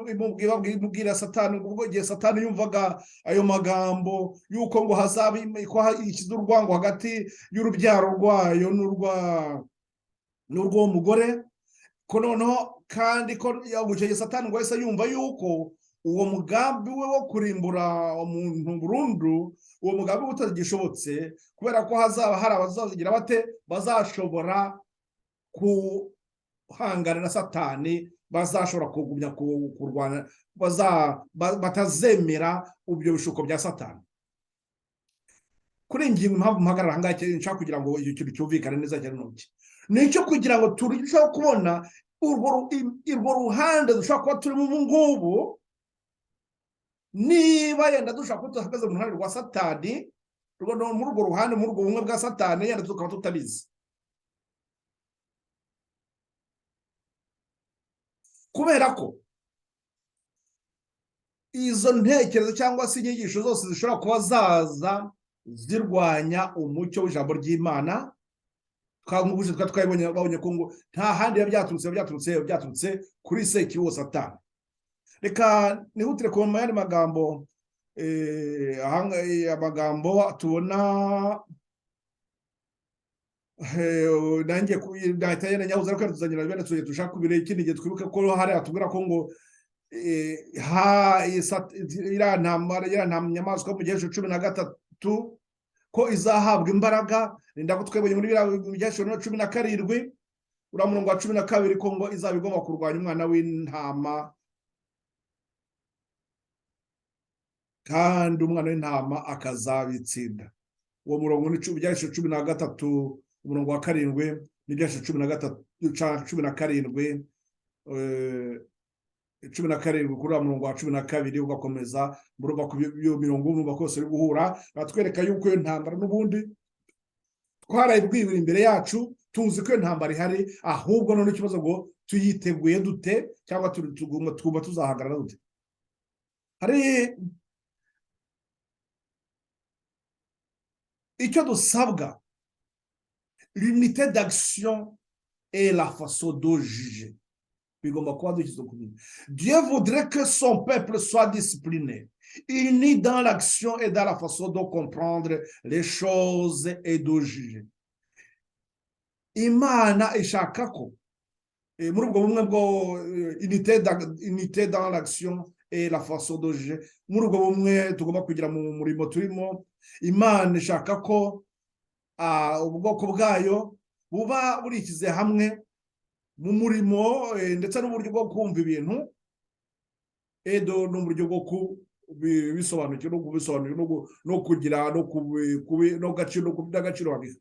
imubwira Satani, ubwo igihe Satani yumvaga ayo magambo yuko ngo hazaba ikiza urwango hagati y'urubyaro rwayo n'urwo mugore, ko noneho kandi ko yagucye Satani ngo yese yumva yuko uwo mugambi we wo kurimbura umuntu burundu, uwo mugambi utagishobotse, kubera ko hazaba hari abazagira bate, bazashobora kuhangana na Satani, bazashobora kugumya kurwana, batazemera ibyo bishuko bya Satani. Kuri ingingo impamvu mpagarara hangaye nshaka kugira ngo icyo kintu cyumvikane neza cyane n'uki, nicyo kugira ngo turusheho kubona urwo ruhande dushobora kuba turimo ubu ngubu, niba yenda dushaka ko duhagaze mu ruhande rwa Satani, muri urwo ruhande, muri urwo bumwe bwa Satani, yenda tukaba tutabizi, kubera ko izo ntekerezo cyangwa se inyigisho zose zishobora kuba zaza zirwanya umucyo w'ijambo ry'Imana. Twamubuje twabonye ko ngo nta handi byaturutse kuri Sekibi Satani. Reka nihutire ku mayandi magambo, amagambo tubona nanjye ndahita nyahuza ariko tuzanyira bene tuje dushaka kubire ikindi gihe twibuke ko hari atubwira ko ngo ira nyamaswa mu gihe 13 ko izahabwa imbaraga, ndako twebonye muri gihe 17 ura murongo wa 12 ko ngo izabigomba kurwanya umwana w'intama, kandi umwana w'intama akazabitsinda. Uwo murongo ni 13 umurongo wa 7 n'ibya 17 kuri umurongo wa 12 ugakomeza murumva ku mirongo umwe kose uri guhura, batwereka yuko iyo ntambara n'ubundi twarayibwibira imbere yacu, tuzi ko iyo ntambara ihari, ahubwo none ikibazo ngo tuyiteguye dute, cyangwa tugomba tuzahagarara dute. Hari icyo dusabwa, l'unité d'action et la façon de juger. Dieu voudrait que son peuple soit discipliné, uni dans l'action et dans la façon de comprendre les choses et de juger. Imana ishaka ko muri ubwo bumwe bwo unité dans l'action et la façon de juger, muri ubwo bumwe tugomba kugira mu murimo turimo, Imana ishaka ko ubwoko bwayo buba burikize hamwe mu murimo ndetse n'uburyo bwo kumva ibintu, n'uburyo bwo bisobanukirwa no kubisobanukirwa no kugira no gaciro babiha.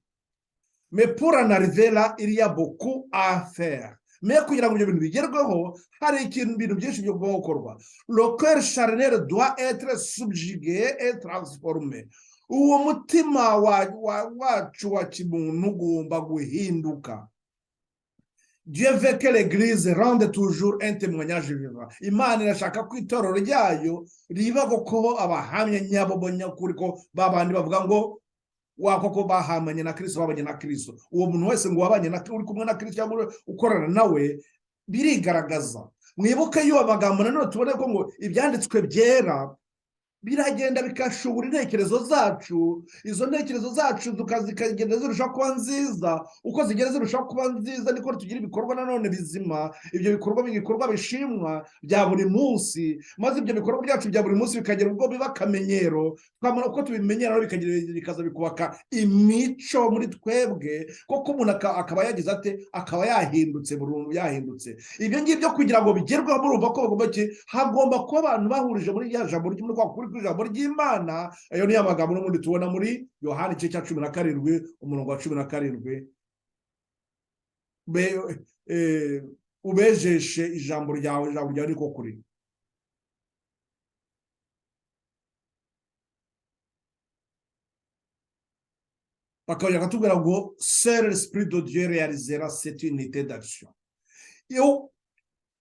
Mais pour en arriver là, il y a beaucoup à faire. Mais kugira ngo ibyo bintu bigerweho hari ibintu byinshi byo gukorwa. Le cœur charnel doit être subjugué et transformé. Uwo mutima wacu wa kimuntu ugomba guhinduka. Dieu veut que l'église rende toujours un témoignage vivant. Imana irashaka ko itorero ryayo riba koko abahamya nyabo bonyakuri ko babandi bavuga ngo koko bahamanye na Kristo, babanye na Kristo. Uwo muntu wese ngo wabanye na uri kumwe na Kristo cyangwa ukorana nawe birigaragaza. Mwibuke yo amagambo nanone tubone ko ngo ibyanditswe byera biragenda bikashubura intekerezo zacu, izo ntekerezo zacu zikagenda zirushaho kuba nziza. Uko zigenda zirushaho kuba nziza niko tugira ibikorwa nanone bizima, ibyo bikorwa bishimwa bya buri munsi, maze ibyo bikorwa byacu bya buri munsi bikagera ubwo biba akamenyero, twamara uko tubimenyera bikaza bikubaka imico muri twebwe, koko umuntu akaba yagize ate, akaba yahindutse burundu, yahindutse. Ibyo ngibyo kugira ngo bigerweho murumva ko hagomba kuba abantu bahurije muri rya jambo ry'umwe kwa kuri ijambo ry'Imana. Ayo ni amagambo n'ubundi tubona muri Yohana igice cya 17 umurongo wa 17, ubejeshe ijambo ryawe niko kuri. Bakongera katubwira ngo seul l'esprit de Dieu réalisera cette unité d'action. Iyo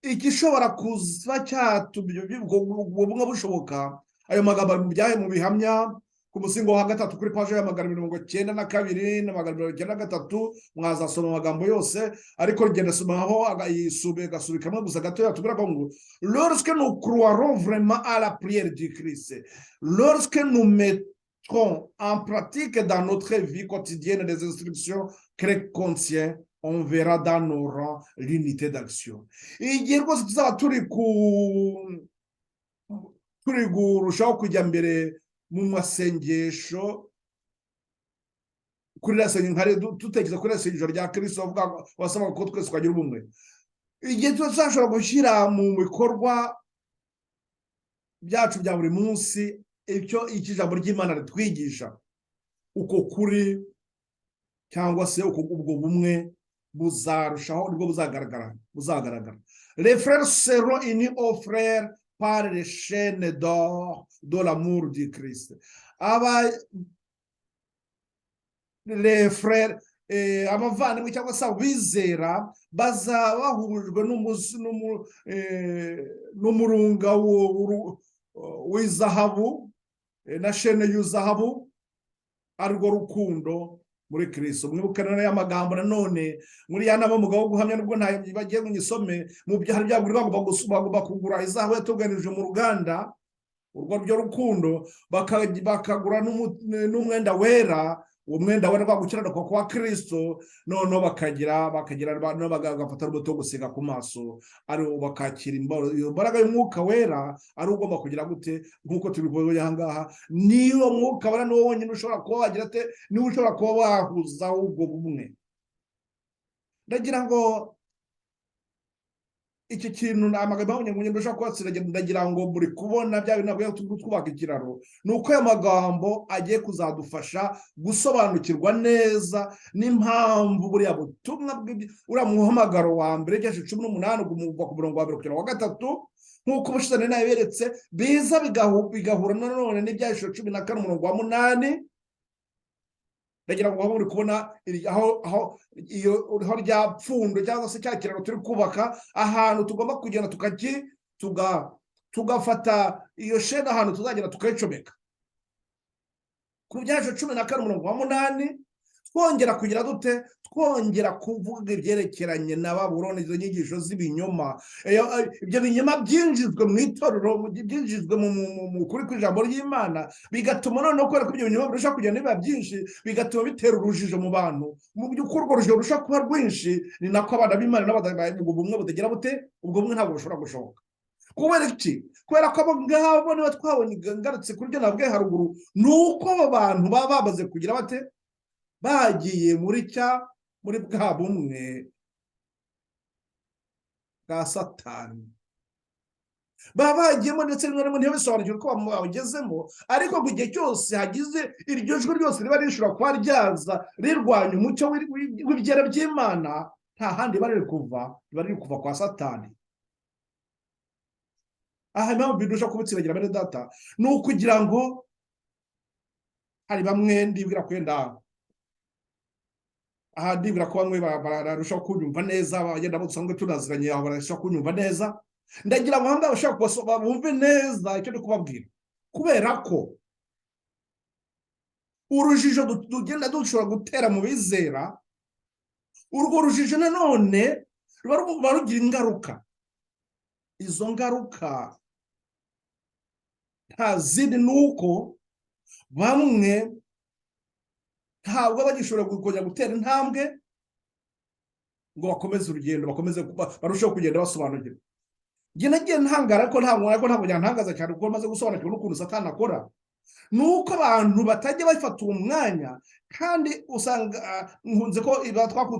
igishobora kuza cyatubyo ubwo bushoboka. Ayo magambo mu bihamya ku musingo wa gatatu kuri page ya 92 na 93 mwazasoma amagambo yose, ariko ngenda somaho gasubikamo gusa gato yatubwira ko ngo lorsque nous croirons vraiment à la prière du Christ, lorsque nous mettrons en pratique dans notre vie quotidienne les instructions qu'elle contient, on verra dans nos rangs l'unité d'action. Igihe rwose tuzaba turi kurushaho kujya mbere mu masengesho, kuri tutekereza kuri isengesho rya Kristo wasaba ko twese twagira ubumwe. Igihe tuzashobora gushyira mu bikorwa byacu bya buri munsi icyo ijambo ry'Imana ritwigisha, uko kuri cyangwa se ubwo bumwe buzarushaho, nibwo buzagaragara. Les frères seront unis aux frères par les chaînes d'or de l'amour du Christ. Les frères abavandimwe cyangwa se abizera bazaba bahujwe n'umurunga w'izahabu na shene y'uzahabu, arwo rukundo muri Kristo. Mwibuke none y'amagambo nanone muri ya nama mugabo guhamya, nubwo ntayo bagiye kunyisome, mu byari byagurwa bagomba kugura izahabu yatuganije mu ruganda, urwo ryo rukundo bakagura n'umwenda wera, uwo mwenda wera bagukiranuka kwa Kristo, none bagafata urubuto gusiga ku maso, ari bakakira imbaraga y'umwuka wera, ari ugomba kugira gute, nkuko tubibonye aha ngaha. Niyo mwuka wera niwo wonyine ushobora kuba wagira ate, niwe ushobora kuba wahuza ubwo bumwe. Ndagira ngo iki kintu amagambo y'abanyarwanda ndashaka kubatsira, ndagira ngo muri kubona bya bintu nabwo twubaka ikiraro, nuko aya magambo agiye kuzadufasha gusobanukirwa neza n'impamvu buriya butumwa uriya muhamagaro wa mbere cyangwa 18 kumuva ku murongo wa 1 kugera wa 3, nkuko ubushitani naberetse biza bigahura nanone n'ibyashiro 14 umurongo wa 8. Ndagira ngo muri kubona aho rya pfundo cyangwa se cya kiraro turi kubaka, ahantu tugomba kugenda tugafata iyo shene, ahantu tuzagenda tukayicomeka ku byashiro 14 umurongo wa 8. Twongera kugira dute, twongera kuvuga ibyerekeranye na Babuloni, izo nyigisho z'ibinyoma, ibyo binyoma byinjizwe mu itorero, byinjizwe mu kuri kw'ijambo ry'Imana, bigatuma none kubera ko ibyo binyoma birusha kugenda biba byinshi, bigatuma bitera urujijo mu bantu. Mu by'ukuri urwo rujijo rusha kuba rwinshi, ni nako abana b'Imana n'abadayimoni bumwe butagira bute, ubwo bumwe ntabwo bushobora gushoboka. Kubera iki? Kubera ko abo ngabo niba twabonye ngarutse kuri byo nabwiye haruguru, nuko abo bantu baba bamaze kugira bate, bagiye muri bwa bumwe bwa Satani. baba bagiyemo ndetse rimwe na rimwe ntibabisobanukirwe ko bawugezemo, ariko mu gihe cyose hagize iryo jwi ryose riba rishobora kuba ryaza rirwanya umucyo w'ibyera by'Imana, nta handi riba riri kuva, riba riri kuva kwa Satani. Aha impamvu bidusha kubitsibagira bene data ni ukugira ngo hari bamwe ndibwira kwenda aha ndibwira ko bamwe bararushaho kunyumva neza, bagenda badusanzwe tunaziranye aho bararushaho kunyumva neza. Ndagira ngo ahangaha bashaka kubasoma bumve neza icyo ndi kubabwira, kubera ko urujijo tugenda dushobora gutera mu bizera, urwo rujijo nanone ruba rugira ingaruka. Izo ngaruka nta zindi ni uko bamwe ntabwo bagishobora kujya gutera intambwe ngo bakomeze urugendo, bakomeze barusheho kugenda basobanukirwa. Njye nagiye ntangara ko ntabwo nyantangaza cyane kuko maze gusobanukirwa n'ukuntu Satani akora, nuko abantu batajya bafata uwo mwanya. Kandi usanga nkunze ko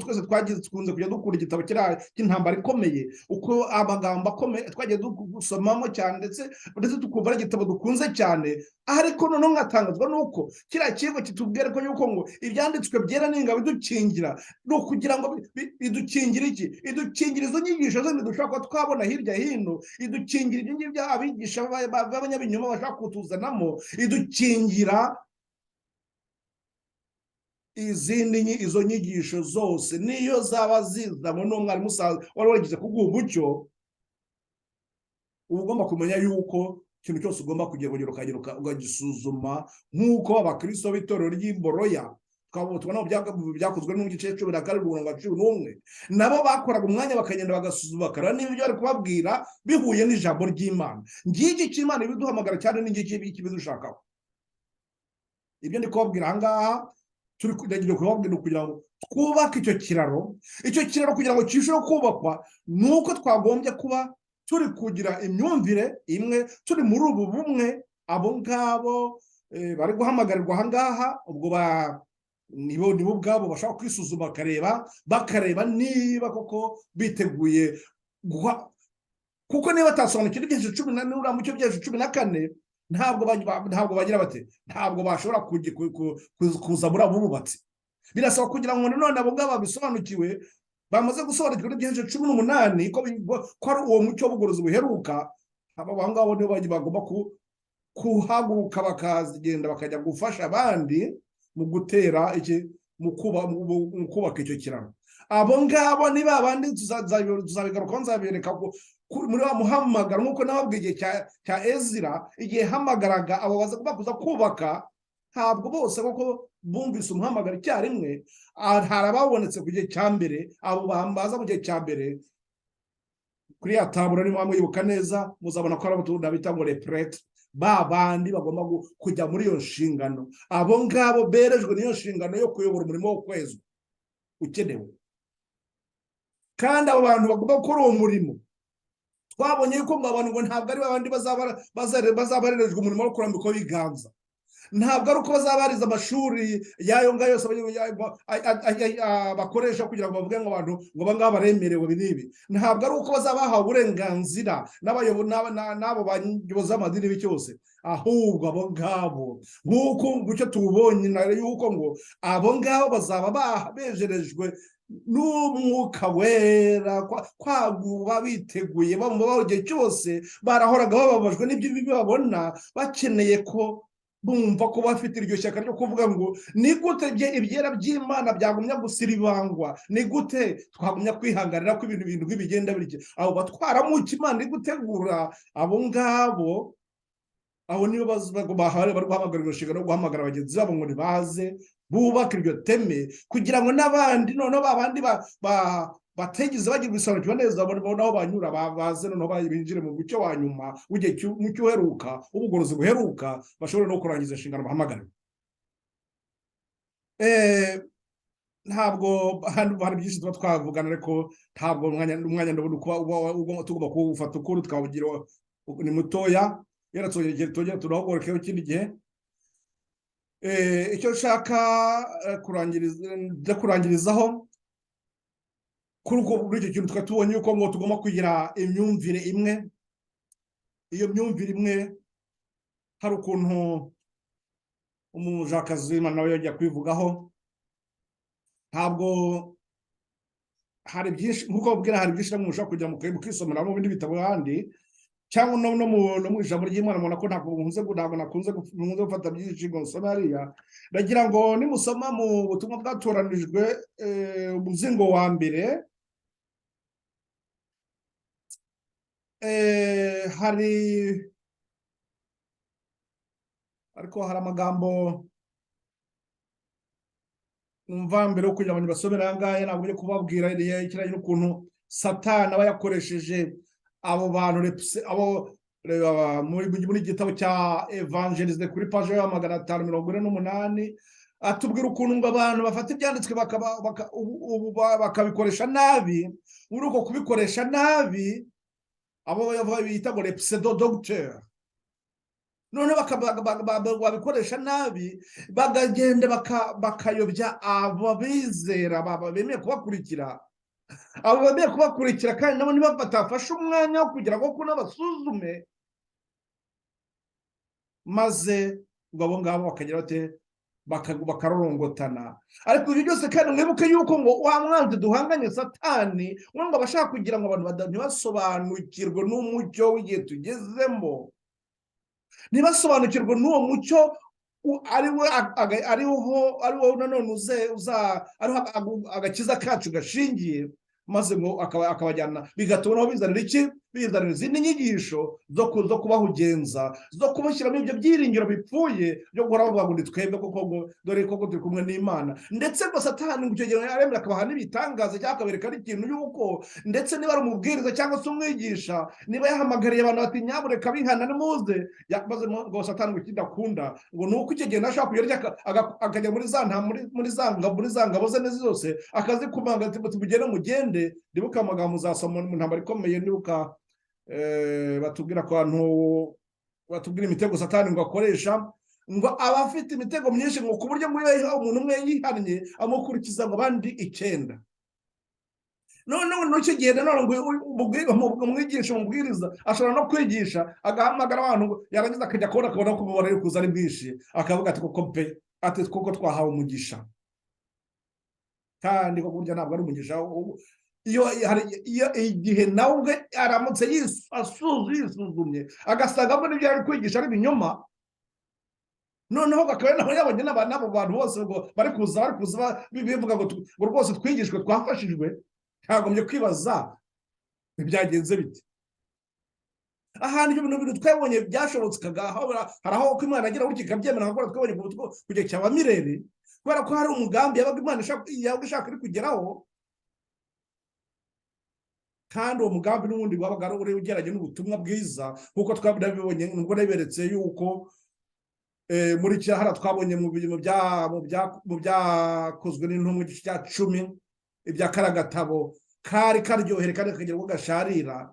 twese twakunze kujya dukura igitabo cy'intambara ikomeye, uko amagambo akomeye twagiye dusomamo cyane, ndetse tukumva ari igitabo dukunze cyane. Ariko noneho nkatangazwa nuko kiriya kigo kitubwira ko yuko ngo ibyanditswe byera n'ingabo idukingira, ni ukugira ngo idukingira iki? Idukingira izo nyigisho zindi dushobora kuba twabona hirya hino, idukingira ibyo ngibyo abigisha b'abanyabinyoma bashaka kutuzanamo, idukingira izo nyigisho zose niyo zaba zizanwe n'umwarimu wari wagize kuguha umucyo. Uba ugomba kumenya yuko ikintu cyose ugomba kugera ukagisuzuma, nk'uko abakristo b'itorero ry'Imboroya tubona byakozwe no mu gice 17:11 nabo bakoraga umwanya bakagenda bagasuzuma bakareba niba ibyo bari kubabwira bihuye n'ijambo ry'Imana. Ngiki cy'Imana ibiduhamagara cyane n'ingiki ibidushakaho. Ibyo ndi kubabwira ahangaha turi kugira ngo twubake icyo kiraro kugira ngo kirusheho kubakwa, nuko twagombye kuba turi kugira imyumvire imwe, turi muri ubu bumwe. Abo ngabo bari guhamagarirwa ahangaha, ubwo nibo ubwabo bashaka kwisuzuma bakareba niba koko biteguye kuko niba batasobanukira ibyiciro 14 uriya mucyo by'ejo 14 ntabwo bagira bate, ntabwo bashobora kuza muri abo bubatsi. Birasaba kugira ngo none abo ngabo babisobanukiwe, bamaze gusobanukirwa n'ibyiciro 18 ko ari uwo mucyo w'ubugorozi buheruka. Abo ngabo nibo bagomba kuhaguruka bakagenda bakajya gufasha abandi mu gutera mu kubaka icyo kiraro. Abo ngabo ni babandi tuzabigarukaho, nzabereka muri wa muhamagaro, nk'uko nababwiye cya Ezira igihe hamagaraga abo baza kubaka, ntabwo bose koko bumvise umuhamagaro icyarimwe. Hari ababonetse ku gihe cya mbere, abo baza mu gihe cya mbere kuri ya tabura, niba mwibuka neza muzabona ko ari abo bita ngo reprete, bandi bagomba kujya muri iyo nshingano. Abo ngabo berejwe n'iyo nshingano yo kuyobora umurimo wo kwezwa ukenewe, kandi abo bantu bagomba gukora uwo murimo. Twabonye yuko abantu ngo ntabwo ari babandi bazabarerejwe umurimo wo kurambika ibiganza, ntabwo ari uko bazabariza amashuri yayo ngayo yose bakoresha kugira ngo bavuge ngo abantu ngo bangaba baremerewe n'ibi. Ntabwo ari uko bazabaha uburenganzira n'abo bayobozi b'amadini cyose, ahubwo abo ngabo nk'uko gucyo tubonye yuko ngo abo ngabo bazaba bejerejwe n'umwuka wera, kwaguba biteguye bamwe igihe cyose barahoraga bababajwe n'ibyo babona, bakeneye ko bumva ko bafite iryo shyaka ryo kuvuga ngo ni gute ibyera by'Imana byagumya gusiribangwa, ni gute twagumya kwihanganira ko ibintu bigenda bityo. Abo batwaramuka Imana iri gutegura abo ngabo, abo nibo bari guhamagarira inshingano yo guhamagara bagenzi babo ngo nibaze bubaka iryo teme, kugira ngo n'abandi noneho babandi bategeze bagira gusobanukirwa neza, babona aho banyura, baze noneho binjire mu mucyo wa nyuma w'igihe mucyo uheruka, ubugorozi buheruka, bashobora no kurangiza inshingano bahamagara. Ntabwo hari byinshi tuba twavugana, ariko ntabwo umwanya ndabona uko tugomba kuwufata ukuri twawugira ni mutoya, tugera turahugurikeho ikindi gihe. Icyo nshaka kurangirizaho kuri icyo kintu, tukaba tubonye yuko ngo tugomba kugira imyumvire imwe, iyo myumvire imwe hari ukuntu umujakazi w'Imana nawe yajya kwivugaho. Ntabwo hari byinshi nk'uko babwira, hari byinshi namwe mushobora kujya mukisomera mu bindi bitabo ahandi, cyangwa no mu ijambo ry'Imana mubona ko ntabwo nakunze gufata byinshi ngo nsome hariya. Ndagira ngo nimusoma mu butumwa bwatoranijwe umuzingo wa mbere, hari amagambo numva mbere yo kugira ngo basomere aya ngaya, ntabwo ngiye kubabwira ikiranye n'ukuntu Satani aba yakoresheje abo bantu muri gitabo cya Evangeliste kuri paje ya 548 atubwira ukuntu ngo abantu bafata ibyanditswe bakabikoresha nabi. Muri uko kubikoresha nabi, abo bita ngo pseudo docteur, none babikoresha nabi, bagagenda bakayobya ababizera bemeye kubakurikira. Abo bemeye kubakurikira kandi nabo niba batafashe umwanya wo kugira ngo n'abasuzume, maze ngo abo ngabo bakagira bate bakarorongotana. Ariko ibyo byose kandi mwibuke yuko ngo wa mwanzi duhanganye Satani ngo abashaka kugira ngo abantu ntibasobanukirwe n'umucyo w'igihe tugezemo, ntibasobanukirwe n'uwo mucyo ariwo nanone ariho agakiza kacu gashingiye, maze ngo akabajyana, bigatuma bizanira iki? Bizanira izindi nyigisho zo kubahugenza, zo kubashyiramo ibyo byiringiro bipfuye byo guhora bavuga ngo ni twebwe koko, dore koko turi kumwe n'Imana. Ndetse ngo Satani ngo icyo gihe aremera akabaha n'ibitangaza cyangwa akabereka n'ikintu y'uko ndetse niba ari umubwiriza cyangwa se umwigisha, niba yahamagariye abantu bati nyabureka bihana nimuze, maze ngo Satani ngo ikidakunda ngo ni uko icyo gihe nashaka kujya akajya muri za ngabo ze neza zose akazikumanga ati mugende. Ndibuka amagambo muzasoma mu ntambara ikomeye, ndibuka batubwira ko abantu batubwira imitego Satani ngo akoresha, ngo aba afite imitego myinshi, ngo ku buryo ngo iyo umuntu umwe yihannye amukurikiza ngo abandi 9. none n'icyo gihe nanone ngo umwigisha umubwiriza ashobora no kwigisha agahamagara abantu, yarangiza akajya akabona ko umubare uri kuza ari bwinshi, akavuga ati koko pe, ati kuko twahawe umugisha. Kandi ko burya ntabwo ari umugisha. Iyo igihe nawe ubwe aramutse yisuzumye agasangamo n'ibyo ari kwigisha ari ibinyoma, noneho bakaba naho yabonye n'abo bantu bose ngo bari kuza bivuga ngo rwose twigishwe twafashijwe, ntagombye kwibaza byagenze bite. Ahantu ibyo bintu twabonye byashobotsaga, hari aho ko Imana agira gutya ikabyemera, nko twabonye ku gihe cya Bamireri, kubera ko hari umugambi yabaga Imana ishaka iri kugeraho, kandi uwo mugambi n'ubundi wabaga uri ugeranye n'ubutumwa bwiza, nk'uko twabibonye nubwo naberetse yuko muri cyahara twabonye mu byakozwe n'intumwa igice cya 10 ibya Karagatabo kari karyohere kandi kagira ngo gasharira,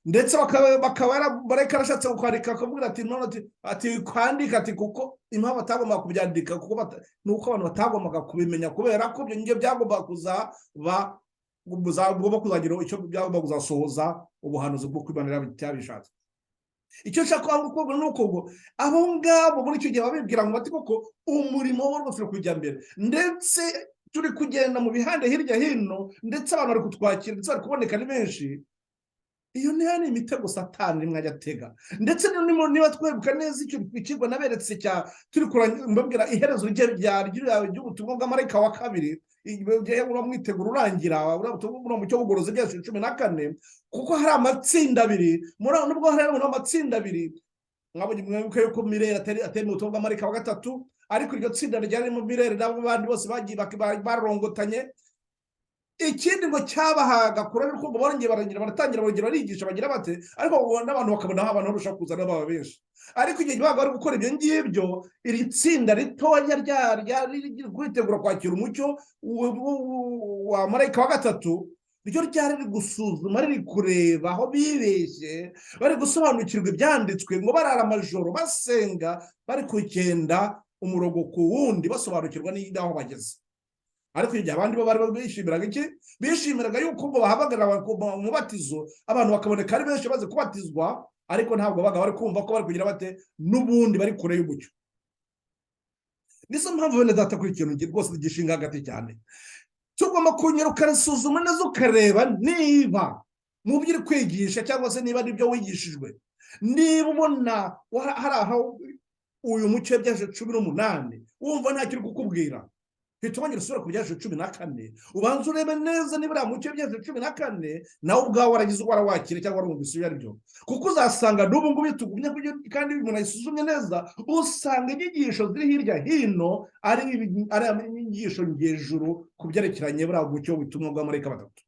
ndetse bakaba barashatse kwandika akavuga ati none ati kwandika ati kuko impamvu batagomba kubyandika kuko nuko abantu batagombaga kubimenya, kubera ko ibyo byagomba kuzagira icyo byagomba kuzasohoza ubuhanuzi bwo kwibanira byabishatse. Icyo nshaka kuvuga ni uko ngo abo ngabo muri icyo gihe babibwira ngo bati koko umurimo wo rwose kujya mbere, ndetse turi kugenda mu bihande hirya hino, ndetse abantu bari kutwakira, ndetse bari kuboneka ni benshi. Iyo ni imitego Satani mwajya atega. Ndetse niba twebuka neza icyo ikigwa naberetse turi mbabwira iherezo ry'ubutumwa bw'amarayika wa kabiri, uramwitegura urangira mu cyo bugorozi bya 14, kuko hari amatsinda abiri, nubwo hari amatsinda abiri, mwabonye mwibuke yuko Mirere atari mu butumwa bw'amarayika wa gatatu, ariko iryo tsinda ryari mu Mirere n'abo bandi bose bagiye barongotanye. Ikindi ngo cyabahaga kurari ko bongeye baratangira barigisha bagira bate, ariko n'abantu bakabona abantu barusha kuzana baba benshi. Ariko igihe bari gukora ibyo ngibyo, iri tsinda ritoya ryari kwitegura kwakira umucyo wa marayika wa gatatu, ryo ryari riri gusuzuma, riri kureba aho bibeshye, bari gusobanukirwa ibyanditswe, ngo barara amajoro basenga, bari kugenda umurongo ku wundi basobanukirwa n'aho bageze. Ariko igihe abandi bo bari bishimiraga iki? Bishimiraga yuko ngo bahamagara mu mubatizo, abantu bakaboneka ari benshi baze kubatizwa, ariko ntabwo babaga bari kumva ko bari kugira bate n'ubundi bari kure y'umucyo. Nizo mpamvu bene data kuri ikintu rwose gishinga hagati cyane, tugomba kunyura ukarasuzuma neza ukareba niba mu byo uri kwigisha cyangwa se niba ari byo wigishijwe, niba ubona hari aho uyu mucyo byaje 18 wumva nta kiri kukubwira, hita wongera usubira ku byaje 14 ubanza urebe neza niba uriya mucyo byaje 14 nawe ubwawe waragize warawakira cyangwa warumvise ibyo ari byo, kuko uzasanga n'ubu ngubu tugumye kandi umuntu ayisuzumye neza usanga inyigisho ziri hirya hino ari inyigisho ngejuru ku byerekeranye buriya mucyo w'itumwa bw'amarayika batatu.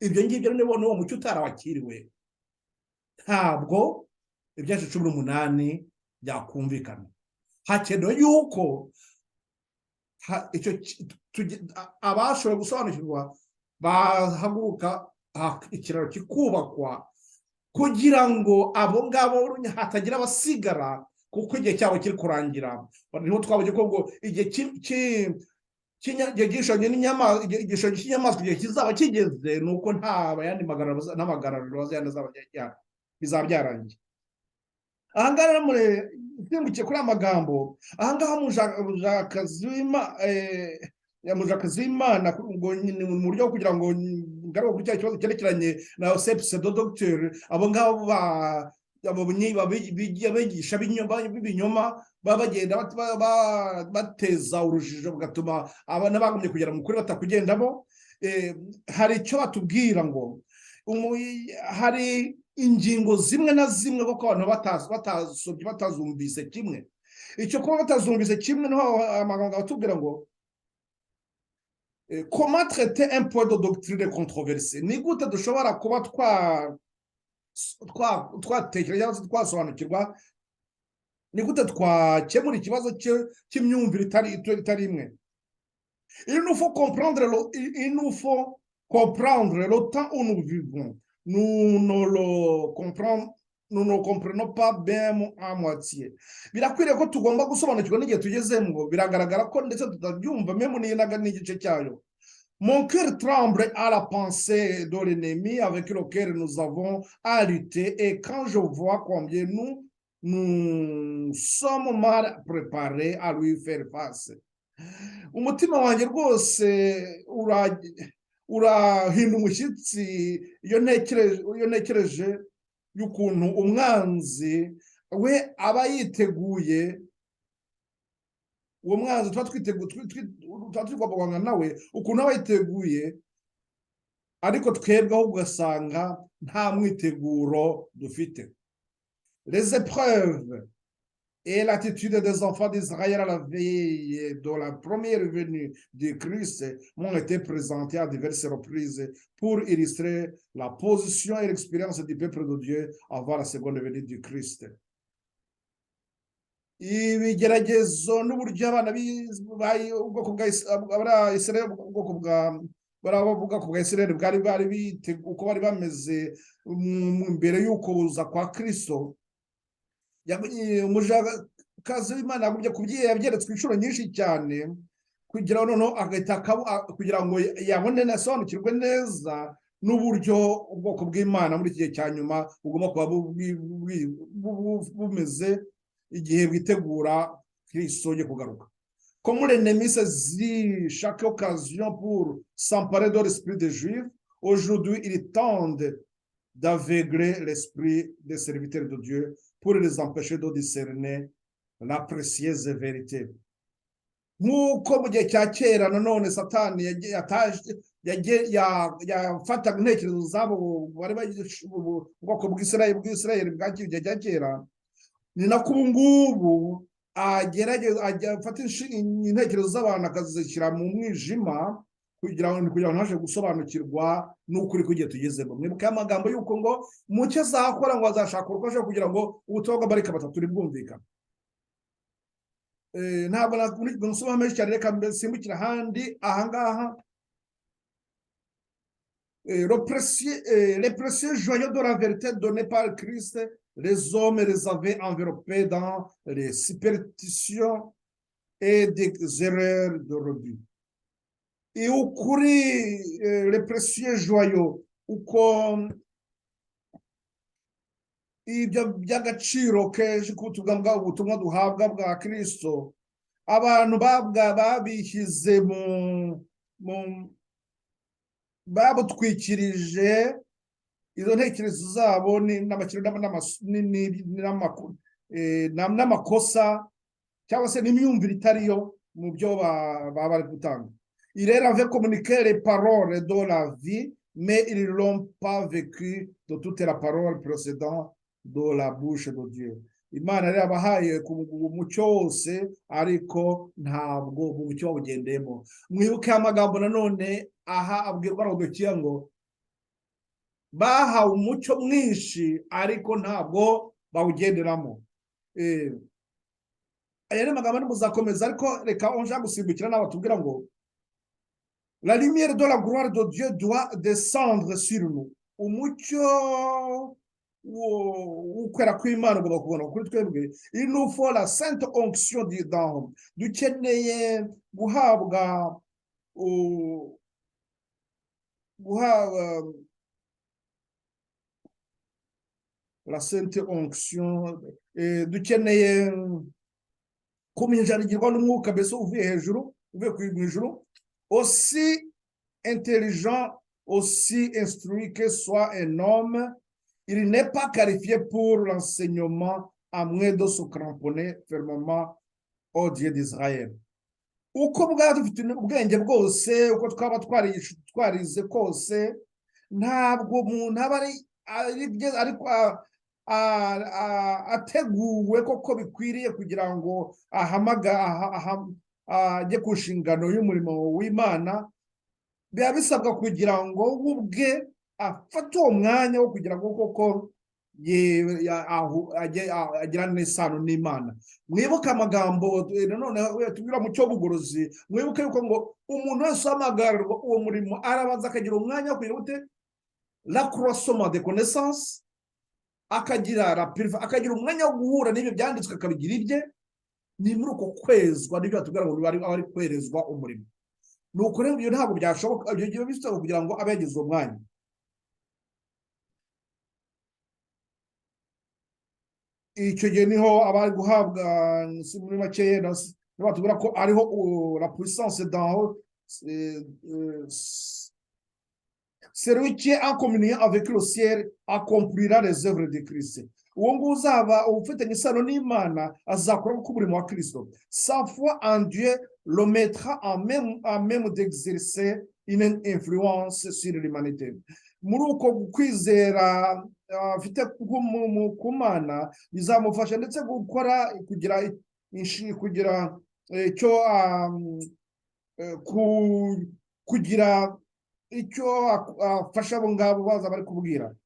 Ibyo ngibyo rero n'uwo mucyo utarawakiriwe ntabwo ibyaje 18 byakumvikana. Hakenewe yuko abashoboye gusobanukirwa bahaguruka ikiraro kikubakwa kugira ngo abo ngabo hatagira abasigara, kuko igihe cyabo kiri kurangira. Niho twabonye ko ngo igihe igishushanyo cy'inyamaswa igihe kizaba kigeze, ni uko nta yandi magaruriro bizaba byarangiye. Ahangaha simbukiye kuri aya magambo, ahangaha mujakazi w'Imana mu buryo kugira ngo ngaruke kuri cya kibazo cyerekeranye na pseudo-docteur, abo ngabo bigisha b'ibinyoma baba bagenda bateza urujijo bugatuma abana bagumye kugera mu kuri batakugendamo. Hari icyo batubwira ngo hari ingingo zimwe na zimwe kuko abantu batazumvise kimwe. Icyo kuba batazumvise kimwe niho amagambo batubwira ngo comment traiter un point de doctrine controversée. Ni gute dushobora kuba twatekereza twasobanukirwa, ni gute twakemura ikibazo cy'imyumvire itari imwe. Il nous faut comprendre le temps où nous vivons. Nous ne comprenons pas bien à moitié. Birakwiriye ko tugomba gusobanukirwa n'igihe tugezemo, biragaragara ko ndetse tutabyumva meme n'igice cyayo. Mon cœur tremble à la pensée de l'ennemi avec lequel nous avons à lutter, et quand je vois combien nous sommes mal préparés à lui faire face. Umutima wanjye rwose urahinda umushyitsi iyo ntekereje y'ukuntu umwanzi we aba yiteguye, uwo mwanzi tuba twigomba nawe ukuntu aba yiteguye, ariko twebwe aho ugasanga nta mwiteguro dufite. Les épreuves et l'attitude des enfants d'Israël à la veille de la première venue du Christ m'ont été présentées à diverses reprises pour illustrer la position et l'expérience du peuple de Dieu avant la seconde venue du Christ. Ibigeragezo n'uburyo abana ubwoko bwa Israel bwa Israel bwari uko bari bameze mbere y'uko buza kwa Kristo. Umujakazi w'Imana yagumye yabyeretswe inshuro nyinshi cyane kugira ngo kugira ngo yabone asobanukirwe neza n'uburyo ubwoko bw'Imana muri iki gihe cya nyuma bugomba kuba bumeze igihe bwitegura Kristo yo kugaruka. Comme l'ennemi saisit chaque occasion pour s'emparer de l'esprit des Juifs, aujourd'hui il tente d'aveugler l'esprit des serviteurs de Dieu pour les empêcher de discerner la précieuse vérité. Nk'uko mu gihe cya kera nanone Satani yafataga intekerezo zabo bari ubwoko bw'Isirayeli bwa gihe cya kera, ni nako ubu ngubu afata intekerezo z'abantu akazishyira mu mwijima kugira ngo ntabashe gusobanukirwa n'ukuri kugiye tugezemo. Mwibuke amagambo y'uko ngo mucyo azakora ngo azashaka urukoresho kugira ngo ubutumwa bw'amarayika batatu bwumvikane. Ntabwo nasoma menshi cyane, reka simbukira ahandi. Ahangaha les précieux joyaux de la vérité donnés par Christ, les hommes les avaient enveloppés dans les superstitions et des erreurs de rebut. Et ukuri les précieux joyaux uko ibyo by'agaciro kenshi kutugamwa ubutumwa duhabwa bwa Kristo, abantu babishyize babutwikirije izo ntekerezo zabo n'amakosa cyangwa se n'imyumvire itariyo mu byo baba bari gutanga. Il avait communiqué les paroles de la vie, mais ils ne l'ont pas vécu de toute la parole précédente de la bouche de Dieu. Imana yari yabahaye umucyo wose, ariko ntabwo umucyo bawugendeyemo. Mwibuke amagambo nanone aha abwirwa Laodikiya ngo bahawe umucyo mwinshi ariko ntabwo bawugenderamo. Aya ni magambo muzakomeza, ariko reka onja gusimbukira n'abatubwira ngo la lumière de la gloire de Dieu doit descendre sur nous. Umucyo ukwera kw'Imana ugomba kubona kuri twebwe. Il nous faut la sainte onction d'en haut. Dukeneye guhabwa la sainte onction, dukeneye kuminjarigirwa n'umwuka mbese uvuye hejuru, uvuye mu ijuru. Aussi intelligent, aussi instruit que soit un homme, il n'est pas qualifié pour l'enseignement à moins de se cramponner fermement au Dieu d'Israël. Uko dufite ubwenge bwose, uko twaba twarize kose, ntabwo umuntu aba ariko ateguwe koko bikwiriye kugira ngo ajye ku nshingano y'umurimo w'Imana. Biba bisabwa kugira ngo ubwe afate uwo mwanya wo kugira ngo koko agirane isano n'Imana. Mwibuke amagambo nanone tubwira mu cyo bugorozi, mwibuke yuko ngo umuntu wese uhamagarwa uwo murimo arabanza akagira umwanya wo kugira ute la croissance de connaissance, akagira umwanya wo guhura n'ibyo byanditswe akabigira ibye. Ni muri uko kwezwa n'ibyo batubwira ngo ari kwerezwa umurimo. Ni uko rero ibyo ntabwo byashoboka, ibyo gihe bisaba kugira ngo abe yagize uwo mwanya. Icyo gihe niho abari guhabwa muri makeya batubwira ko ariho la puissance d'en haut, celui qui est en communion avec le ciel accomplira les œuvres de Christ. Uwo nguwo uzaba ufitanye isano n'Imana azakora uko umurimo wa Kristo. Sa foi en Dieu le mettra à même d'exercer une influence sur l'humanité. Muri uko kwizera afite ku Mana bizamufasha ndetse gukora kugira icyo afasha abo ngabo baza bari kubwira.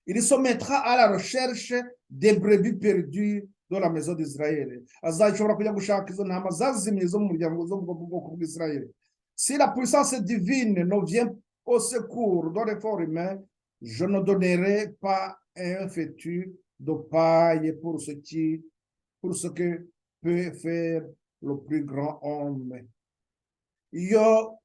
Il se mettra à la recherche des brebis perdues de la maison d'Israël. Azashobora kujya gushaka izo ntama zazimiye zo mu muryango zo mu bwoko bw'Israël. Si la puissance divine ne vient au secours de l'effort humain, je ne donnerai pas un fétu de paille pour ce que peut faire le plus grand homme. Iyo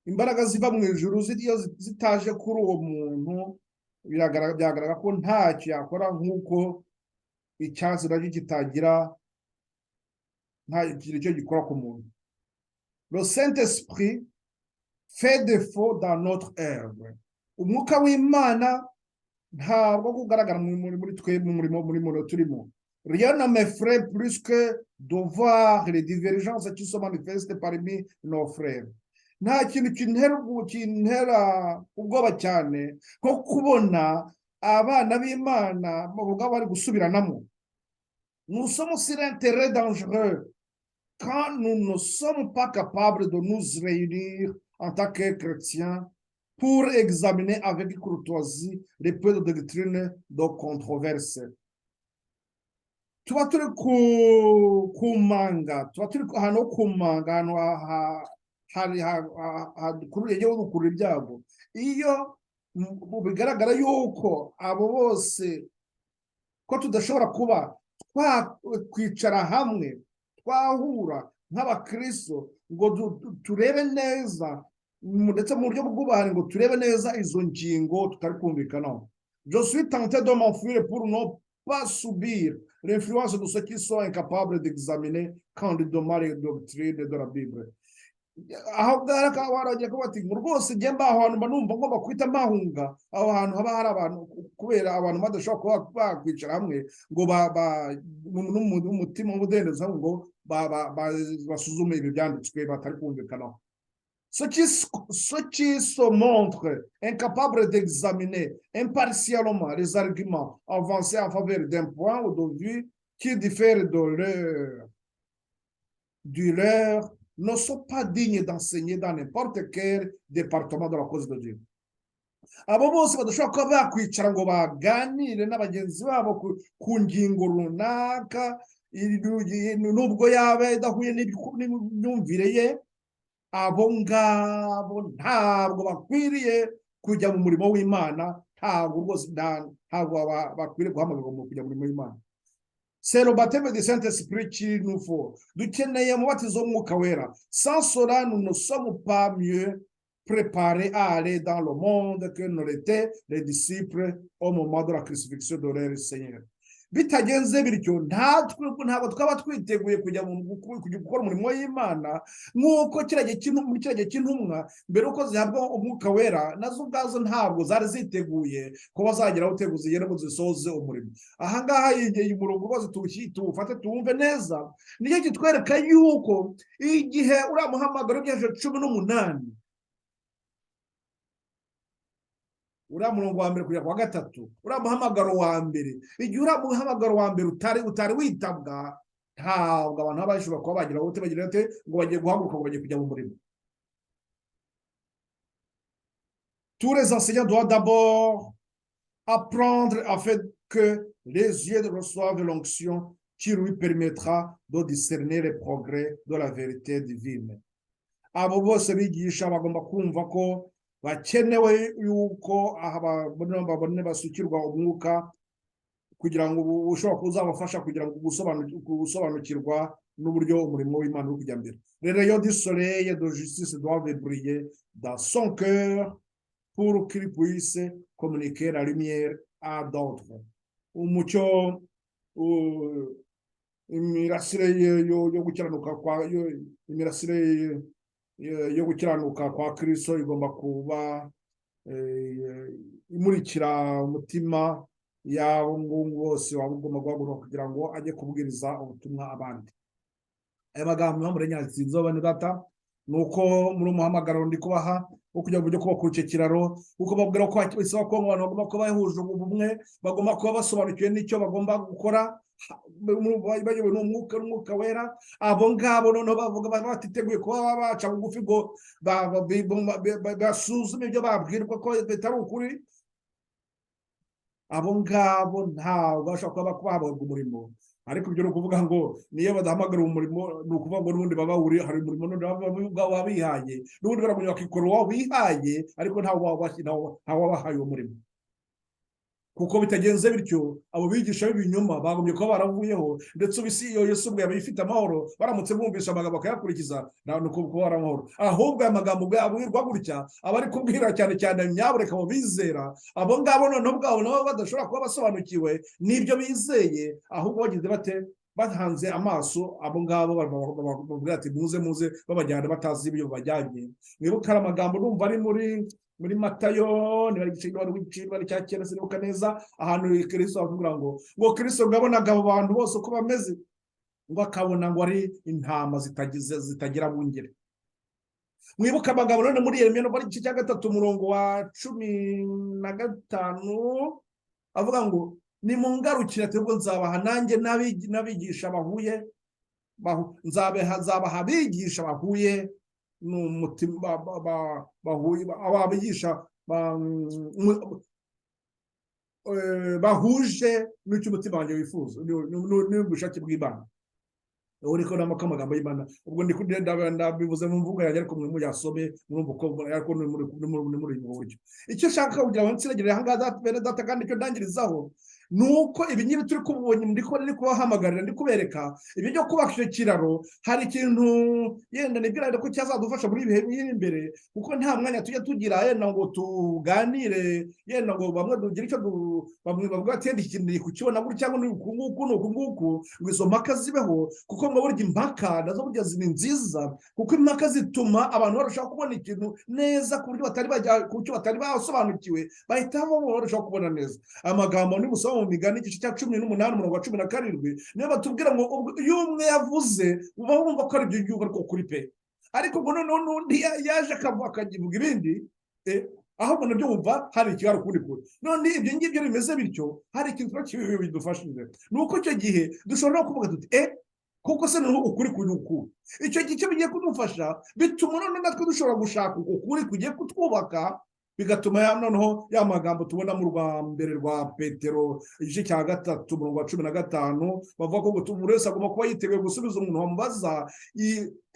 imbaraga ziva mu ijuru zitaje kuri uwo muntu, byagaragara ko ntacyo yakora, nk'uko icyatsi nacyo kitagira nta kintu cyo gikora ku muntu. Le Saint-Esprit fait défaut dans notre œuvre. Umwuka w'Imana ntabwo kugaragara muri twe mu murimo turimo. Rien ne m'effraie plus que de voir les divergences qui se manifestent parmi nos frères. Nta kintu kintera ubwoba cyane nko kubona abana b'Imana bavuga bari gusubiranamo. Nous sommes sur un terrain dangereux quand nous ne sommes pas capables de nous réunir en tant que chrétiens pour examiner avec courtoisie les points de doctrine de controverse. Tuba turi kumanga, tuba turi ahantu ho kumanga, ahantu kurura ibyago. Iyo bigaragara yuko abo bose ko tudashobora kuba kwicara hamwe twahura nk'abakristo ngo turebe neza ndetse mu buryo bw'ubahari ngo turebe neza izo ngingo tutari kumvikanaho. Je suis tenté de m'enfuir pour ne pas subir l'influence de ceux qui sont incapables d'examiner candidement les doctrines de la Bible. Aho ngaho akaba waragiye kuba ati ngo rwose njye mbaho ahantu mba numva ngomba kwita mahunga aho hantu haba hari abantu kubera abantu badashobora kuba bakwicara hamwe ngo n'umutima w'umudendezo ngo basuzume ibi byanditswe batari kumvikanaho. Ceux qui se montrent incapables d'examiner impartialement les arguments avancés en faveur d'un point ou de vue qui diffère du leur ne sont pas dignes d'enseigner dans n'importe quel département de la cause de Dieu. Abo bose badashobora kuba bakwicara ngo baganire n'abagenzi babo ku ngingo runaka nubwo yaba idahuye n'imyumvire ye, abo ngabo ntabwo bakwiriye kujya mu murimo w'Imana, ntabwo rwose ntabwo bakwiriye guhamagarwa mu kujya mu murimo w'Imana. C'est le baptême du Saint-Esprit qu'il nous faut. Dukeneye umubatizo w'Umwuka Wera. Sans cela, nous ne sommes pas mieux préparés à aller dans le monde que ne l'étaient les disciples au moment de la crucifixion de leur Seigneur. Bitagenze bityo ntabwo twaba twiteguye kujya gukora umurimo w'Imana nk'uko kiriya cy'intumwa mbere uko zihabwa Umwuka Wera nazo ubwazo ntabwo zari ziteguye kuba zageraho zigera ngo zisoze umurimo. Aha ngaha iyi murongo rwose tuwufate tuwumve neza, nicyo kitwereka yuko igihe uriya muhamagaro w'imyaka 18 uriya murongo wa mbere kugera kwa gatatu, uriya muhamagaro wa mbere, igihe uriya muhamagaro wa mbere utari witabwa, ntabwo abantu baba bashobora kuba bagira ngo bagiye guhaguruka ngo bagiye kujya mu murimo. Tous les enseignants doivent d'abord apprendre afin que les yeux reçoivent l'onction qui lui permettra de discerner les progrès de la vérité divine. Abo bose bigisha bagomba kumva ko bakenewe yuko babone basukirwa umwuka kugira ngo ushobora kuzabafasha kugira ngo gusobanukirwa n'uburyo umurimo w'Imana uri kujya mbere. Les rayons du soleil de justice doivent briller dans son cœur pour qu'il puisse communiquer la lumière à d'autres. Umucyo, imirasire yo gukiranuka kwa Kristo igomba kuba imurikira umutima yabo bose wabugomba guhaguruka kugira ngo ajye kubwiriza ubutumwa abandi. Aya magambo y'umurenya bane data nuko muri umuhamagaro ndi kubaha wo kujya buryo kuba ku kiraro uko babwira ko bisaba ko abantu bagomba kuba bahuje ubumwe, bagomba kuba basobanukiwe n'icyo bagomba gukora bayobowe n'Umwuka Wera. Abo ngabo noneho bavuga batiteguye kuba baca bugufi ngo basuzume ibyo babwirwa ko bitari ukuri. Abo ngabo ntabwo bashobora kuba bahabwa umurimo, ariko ibyo ni ukuvuga ngo niyo badahamagara umurimo ni ukuvuga ngo n'ubundi baba hari umurimo n'undi baba bihaye, n'ubundi baramenya bakikora uwo wihaye, ariko ntawe wabahaye uwo murimo. Kuko bitagenze bityo abo bigisha b'ibinyoma bagombye kuba baravuyeho, ndetse ubisi iyo Yesu ubwo yaba ifite amahoro baramutse bumvisha amagambo bakayakurikiza nuko kuba ari amahoro. Ahubwo aya magambo abwirwa gutya aba ari kubwira cyane cyane nyabureka abo bizera, abo ngabo noneho ubwabo nabo badashobora kuba basobanukiwe n'ibyo bizeye, ahubwo bagize bate bahanze amaso abo ngabo bavuga ati muze babajyana batazi ibyo bajyanye. Mwibuke ari amagambo numva ari muri Matayo ni bari cya cyenda sinibuka neza, ahantu Kristo avuga ngo Kristo ngabonaga abo bantu bose uko bameze ngo akabona ngo ari intama zitagira bungere. Mwibuka amagambo none muri Yeremiya no igice cya 3 umurongo wa 15 avuga ngo nimungarukira twebwe nzabaha nanjye n'abigisha bahuye nzabaha abigisha bahuye n'umutima bahuye ababigisha bahuje n'icyo umutima wanjye wifuza n'ubushake bw'Imana. Uriko n'amagambo y'Imana ubwo ndabivuze mu mvugo yanjye, ariko mwe yasome mwumva uko ariko muri buryo icyo shaka kugira ngo nsiregere aha ngaha bene data, kandi icyo ndangirizaho nuko ibi ngibi turi kubonye ndi kubahamagarira ndi kubereka ibi byo kubaka icyo kiraro hari ikintu yenda nibwira ko cyazadufasha muri ibihe biri imbere kuko nta mwanya tujya tugira yenda ngo tuganire yenda ngo bamwe dugire icyo bamwe bavuga ati iki kintu kukibona gutya cyangwa uku nguku ngo izo mpaka zibeho kuko ngo burya impaka nazo burya ni nziza kuko impaka zituma abantu barushaho kubona ikintu neza ku buryo batari basobanukiwe bahita barushaho kubona neza. Amagambo ni gusoma mu migani igice cya 18 umurongo wa 17 niyo batubwira ngo iyo umwe yavuze uba wumva ko ari ibyo gihugu ariko kuri pe ariko ngo noneho n'undi yaje akavuga ibindi ahubwo nabyo wumva hari ikiraro kuri none ibyo ngibyo bimeze bityo hari ikintu bidufashije nuko icyo gihe dushobora kuvuga tuti kuko se n'ubu ukuri icyo gihe cyo bigiye kudufasha bituma none natwe dushobora gushaka ukuri kugiye kutwubaka bigatuma noneho ya magambo tubona mu rwa mbere rwa Petero igice cya 3 umurongo wa 15 bavuga ko buri wese agomba kuba yiteguye gusubiza umuntu wamubaza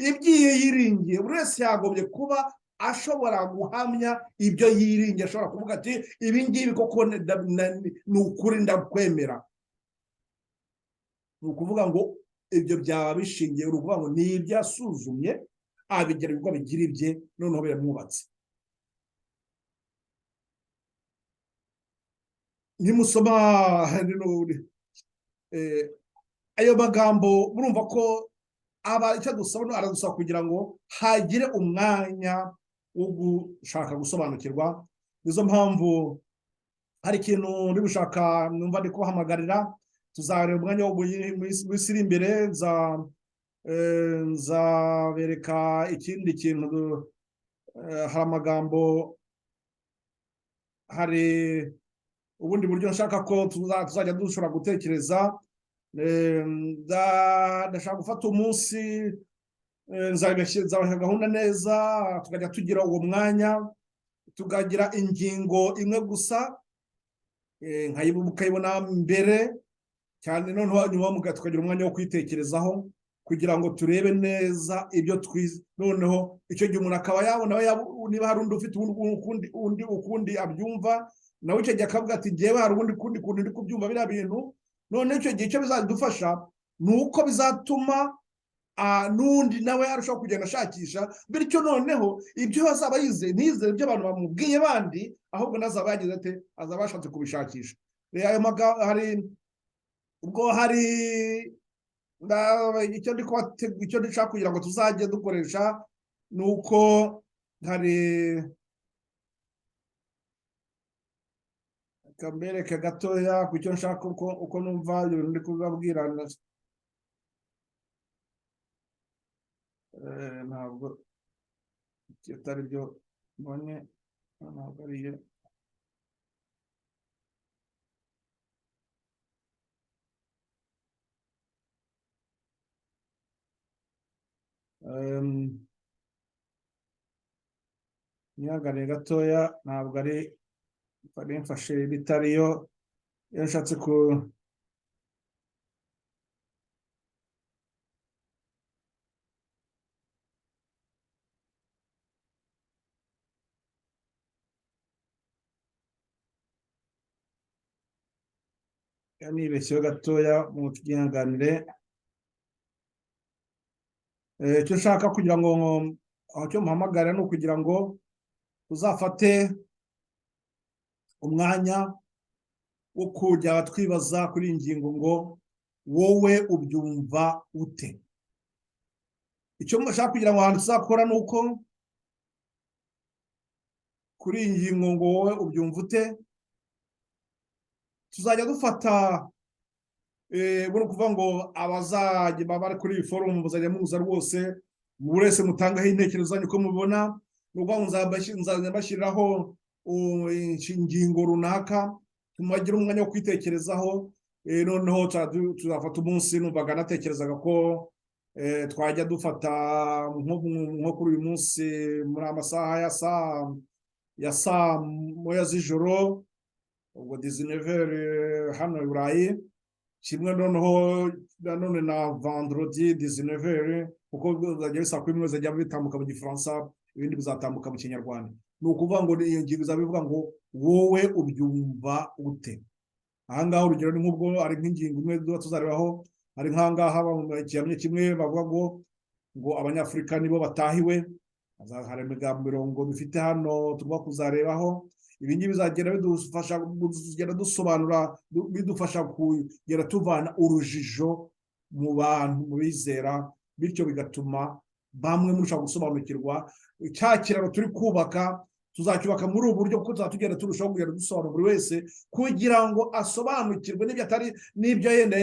ibyiye yiringiye. Buri wese yagombye kuba ashobora guhamya ibyo yiringiye, ashobora kuvuga ati ibi ngibi koko ni ukuri ndakwemera. Ni ukuvuga ngo ibyo byaba bishingiye ukuvuga ngo ni ibyo yasuzumye abigera ibigo bigira ibye noneho biramwubatse. Nimusoma ayo magambo murumva ko icyo dusaba aradusaba kugira ngo hagire umwanya wo gushaka gusobanukirwa. Nizo mpamvu hari ikintu ndi gushaka numva ndi kubahamagarira, tuzareba umwanya wo minsi iri imbere nzabereka ikindi kintu. Hari amagambo, hari ubundi buryo nshaka ko tuzajya dushobora gutekereza. Ndashaka gufata umunsi nzabaha gahunda neza, tukajya tugira uwo mwanya, tukagira ingingo imwe gusa nkayibona mbere cyane, noneho nyuma tukagira umwanya wo kwitekerezaho kugira ngo turebe neza ibyo twize. Noneho icyo gihe umuntu akaba yabona niba hari undi ufite ukundi abyumva, nawe icyo gihe akavuga ati njyewe hari ubundi kundi ndi kubyumva biriya bintu. None icyo gihe icyo bizadufasha ni uko bizatuma n'undi nawe arushaho kugenda ashakisha, bityo noneho ibyo bazaba yize ntizere ibyo abantu bamubwiye bandi, ahubwo nazaba yagize ate azaba yashatse kubishakisha. Ayo magambo hari icyo ndishaka kugira ngo tuzajye dukoresha ni uko hari kambereke gatoya ku cyo nshaka uko numva ibintu ndi kubabwirana. Ntabwo atari byo mbonye, ntabwo ariyo. Nihagane gatoya, ntabwo ari mfashe bitariyo yashatse ku nibeshyeho gatoya mu twihanganire. Icyo nshaka kugira ngo cyo muhamagara ni ukugira ngo uzafate umwanya wo kujya twibaza kuri iyi ngingo ngo wowe ubyumva ute. Icyo mushaka kugira ngo ahantu tuzakora ni uko kuri iyi ngingo ngo wowe ubyumva ute tuzajya dufata buri kuvuga ngo abazajya bari kuri iyi forumu muzajya muza rwose buri wese mutangaho intekerezo zanyu uko mubibona. Ni ukuvuga ngo nzajya mbashyiriraho ingingo runaka tumagira umwanya wo kwitekerezaho. Noneho tuzafata umunsi, numvaga natekerezaga ko twajya dufata nko kuri uyu munsi muri amasaha ya saa moya z'ijoro, ubwo 19h hano i Burayi, kimwe noneho nanone na vendredi 19h, kuko bizajya bisa kuri mwe zajya bitambuka mu Gifaransa, ibindi bizatambuka mu Kinyarwanda. Ni ukuvuga ngo iyo ngingo izaba ivuga ngo wowe ubyumva ute. ahangaha urugero ni nk'ubwo ari nk'ingingo imwe tuba tuzarebaho, hari nk'ahangaha mu gihamya kimwe bavuga ngo abanyafurika nibo batahiwe. Hari imigambi mirongo bifite hano tugomba kuzarebaho. Ibi ngibi bizagenda bidufasha kugenda dusobanura, bidufasha kugenda tuvana urujijo mu bantu, mu bizera, bityo bigatuma bamwe murushaho gusobanukirwa. Cya kiraro turi kubaka tuzacyubaka muri ubu buryo, kuko tuzaba tugenda turushaho kugenda dusobanura buri wese kugira ngo asobanukirwe n'ibyo yenda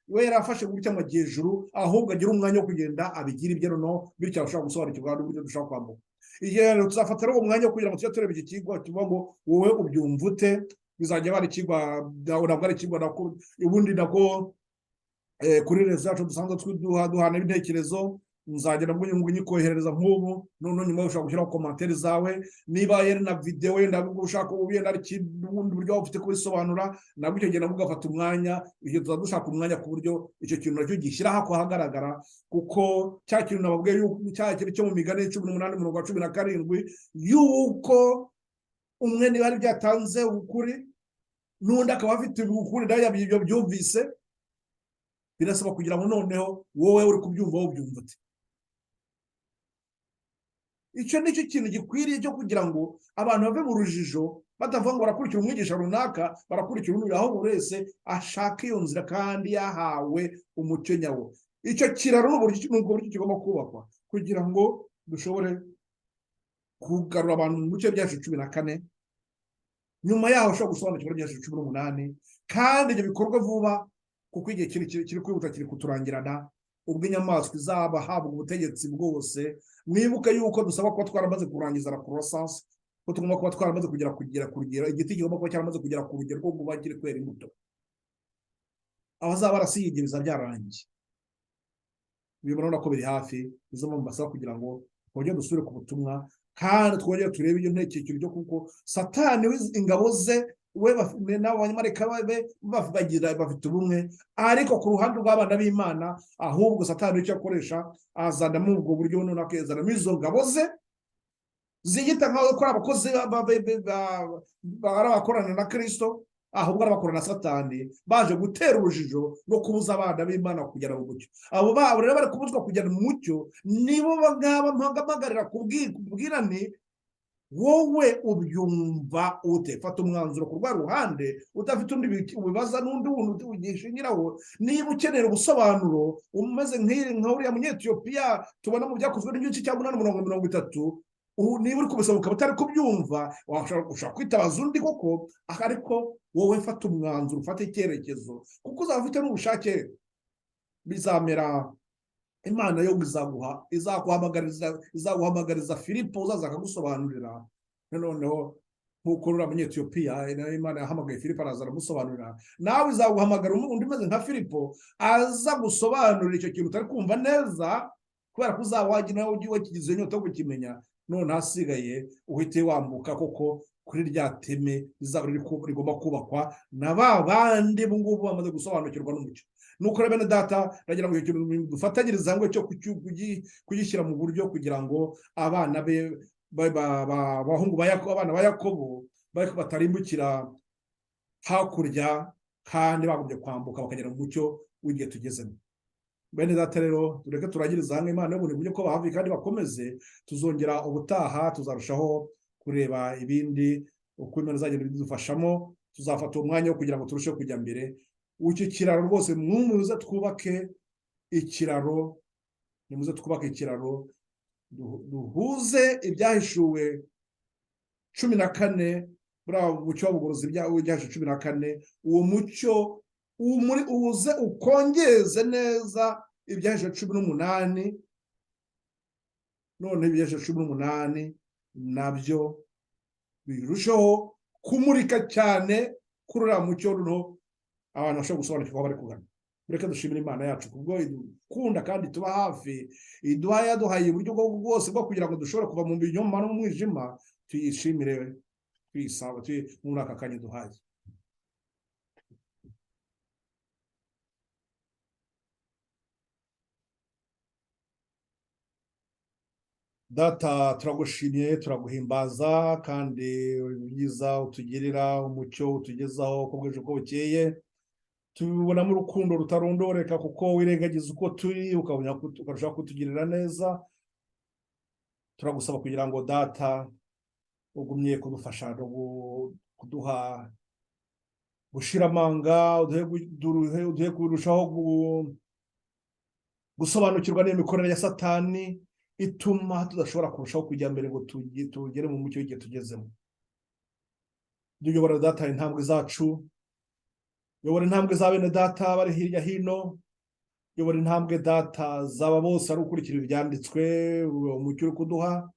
we yarafashe gutya mu hejuru, ahubwo agira umwanya wo kugenda abigira ibyo noneho, bityo arushaho gusobanukirwa n'uburyo dushobora kwambuka. Igihe rero tuzafata uwo mwanya wo kugira ngo tujye tureba iki kigo tuvuga ngo wowe ubyumva ute. Bizajya bari ikigwa, ntabwo ari ikigwa ubundi nako kuri rezo yacu dusanzwe duhana ibitekerezo. Nzagera ngo nyikoherereza nk'ubu, noneho nyuma ushobora gushyiraho komantere zawe, niba yari na videwo yenda ushaka wenda ari ubundi buryo ufite kubisobanura, nabwo icyo gihe nabwo ugafata umwanya. Icyo tuba dushaka umwanya ku buryo icyo kintu nacyo gishyira ahagaragara, kuko cya kintu nababwiye yuko cya kintu cyo mu migani 18:17 yuko umwe niba ari byatanze ukuri, n'undi akaba afite ukuri nawe ibyo byumvise, birasaba kugira ngo noneho wowe uri kubyumva ubyumva ute. Icyo nicyo kintu gikwiriye cyo kugira ngo abantu bave mu rujijo, batavuga ngo barakurikira umwigisha runaka, barakurikira undi, aho buri wese ashaka iyo nzira kandi yahawe umucyo nyawo. Icyo kiraro n'ubwo buryo kigomba kubakwa kugira ngo dushobore kugarura abantu mu bice byacu 14, nyuma yaho ushobora gusobanukirwa byacu 18, kandi ibyo bikorwa vuba, kuko igihe kiri kwihuta, kiri kuturangirana, ubwo inyamaswa izaba habwa ubutegetsi bwose. Mwibuke yuko dusaba kuba twaramaze kurangiza la croissance, ko tugomba kuba twaramaze kugera ku rugero, igiti kigomba kuba cyaramaze kugera ku rugero rwo kuba kiri kwera imbuto. Abazaba barasiye biza byarangiye, bibona ko biri hafi. Izo mpamvu mbasaba kugira ngo twongere dusubire ku butumwa, kandi twongere turebe ibyo ntekerezo byo, kuko Satani ingabo ze we n'abanyamarika be bafite ubumwe, ariko ku ruhande rw'abana b'Imana ahubwo Satani icyo akoresha azana muri ubwo buryo, none akezanamo izo ngabo ze ziyita nkaho ko abakozi barabakorana na Kristo, ahubwo arabakorana na Satani, baje gutera urujijo no kubuza abana b'Imana kugera mu mucyo. Abo rero bari kubuzwa kugera mu mucyo, nibo ngaba mpamagarira kubwirane, wowe ubyumva ute? Fata umwanzuro ku rwa ruhande, udafite undi ubibaza n'undi wundi ugishingiraho. Niba ukenera ubusobanuro umeze nka uriya munyetiyopiya tubona mu byakozwe n'igice cya 8:30, niba uri kubisoma ukaba utari kubyumva, ushobora kwitabaza undi koko, ariko wowe fata umwanzuro, ufate icyerekezo, kuko uzaba ufite n'ubushake. Bizamera Imana yo izaguhamagariza Filipo, uzaza akagusobanurira. Noneho nk'uko uriya munyetiyopiya Imana yahamagaye Filipo araza aramusobanurira, nawe izaguhamagara undi umeze nka Filipo aza gusobanurira icyo kintu utari kumva neza, kubera ko uzaba nawe wakigize inyota yo kukimenya. None hasigaye uhite wambuka koko kuri rya teme rigomba kubakwa na ba bandi ngubu bamaze gusobanukirwa n'umucyo. Nuko bene data, ndagira ngo icyo kintu dufatanyiriza hamwe cyo kugishyira mu buryo, kugira ngo abana be abahungu abana ba Yakobo batarimbukira hakurya, kandi bagombye kwambuka bakagera mu mucyo w'igihe tugezemo. Bene data rero, tureke turagiriza hamwe Imana y'ubuntu buryo ko bahavi kandi bakomeze. Tuzongera ubutaha, tuzarushaho kureba ibindi uko Imana izagenda bidufashamo. Tuzafata umwanya wo kugira ngo turusheho kujya mbere. Uki kiraro rwose muze twubake ikiraro, nimuze twubake ikiraro, duhuze ibyahishuwe 14 buriya mucyo w'ubugorozi ibyahishuwe 14. Uwo mucyo uze ukongeze neza ibyahishuwe 18, none ibyahishuwe 18 nabyo birushaho kumurika cyane kuri uriya mucyo, noneho abantu bashobora gusobanukirwa bari kugana. Reka dushimire Imana yacu kubwo idukunda kandi tuba hafi, yaduhaye uburyo bwose bwo kugira ngo dushobore kuva mu binyoma no mu mwijima. Tuyishimire, tuyisaba muri aka kanya duhaye. Data turagushimiye turaguhimbaza kandi byiza utugirira umucyo utugezaho uko bwije uko bukeye tubonamo urukundo rutarondoreka kuko wirengagiza uko turi ukarushaho kutugirira neza. Turagusaba kugira ngo data ugumye kudufasha no kuduha gushira amanga, uduhe kurushaho gusobanukirwa n'imikorere ya Satani ituma tudashobora kurushaho kujya mbere ngo tugere mu mucyo w'igihe tugezemo. Duyobora data intambwe zacu, yobora intambwe za bene data bari hirya hino, yobora intambwe data zaba bose ari ukurikira ibyanditswe, umucyo uri kuduha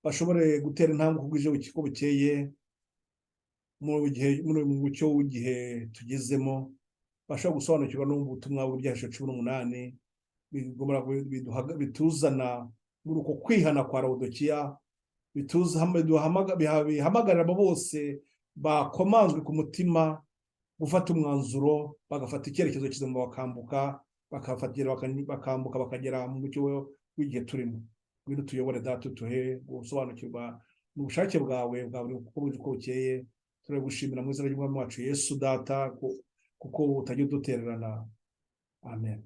bashobore gutera intambwe kubwije uko bukeye muri mucyo w'igihe tugezemo, bashobora gusobanukirwa n'ubutumwa bw'ibyahishwe 18 bituzana muri uko kwihana kwa Laodikiya, bihamagarira abo bose bakomanzwe ku mutima gufata umwanzuro, bagafata icyerekezo kizima, bakambuka bakagera mu mucyo w'igihe turimo. Ngwino tuyobore data, tuhe gusobanukirwa n'ubushake bwawe bwa buri uko bukeye. Turagushimira mu izina ry'Umwami wacu Yesu data kuko utajya udutererana. Amen.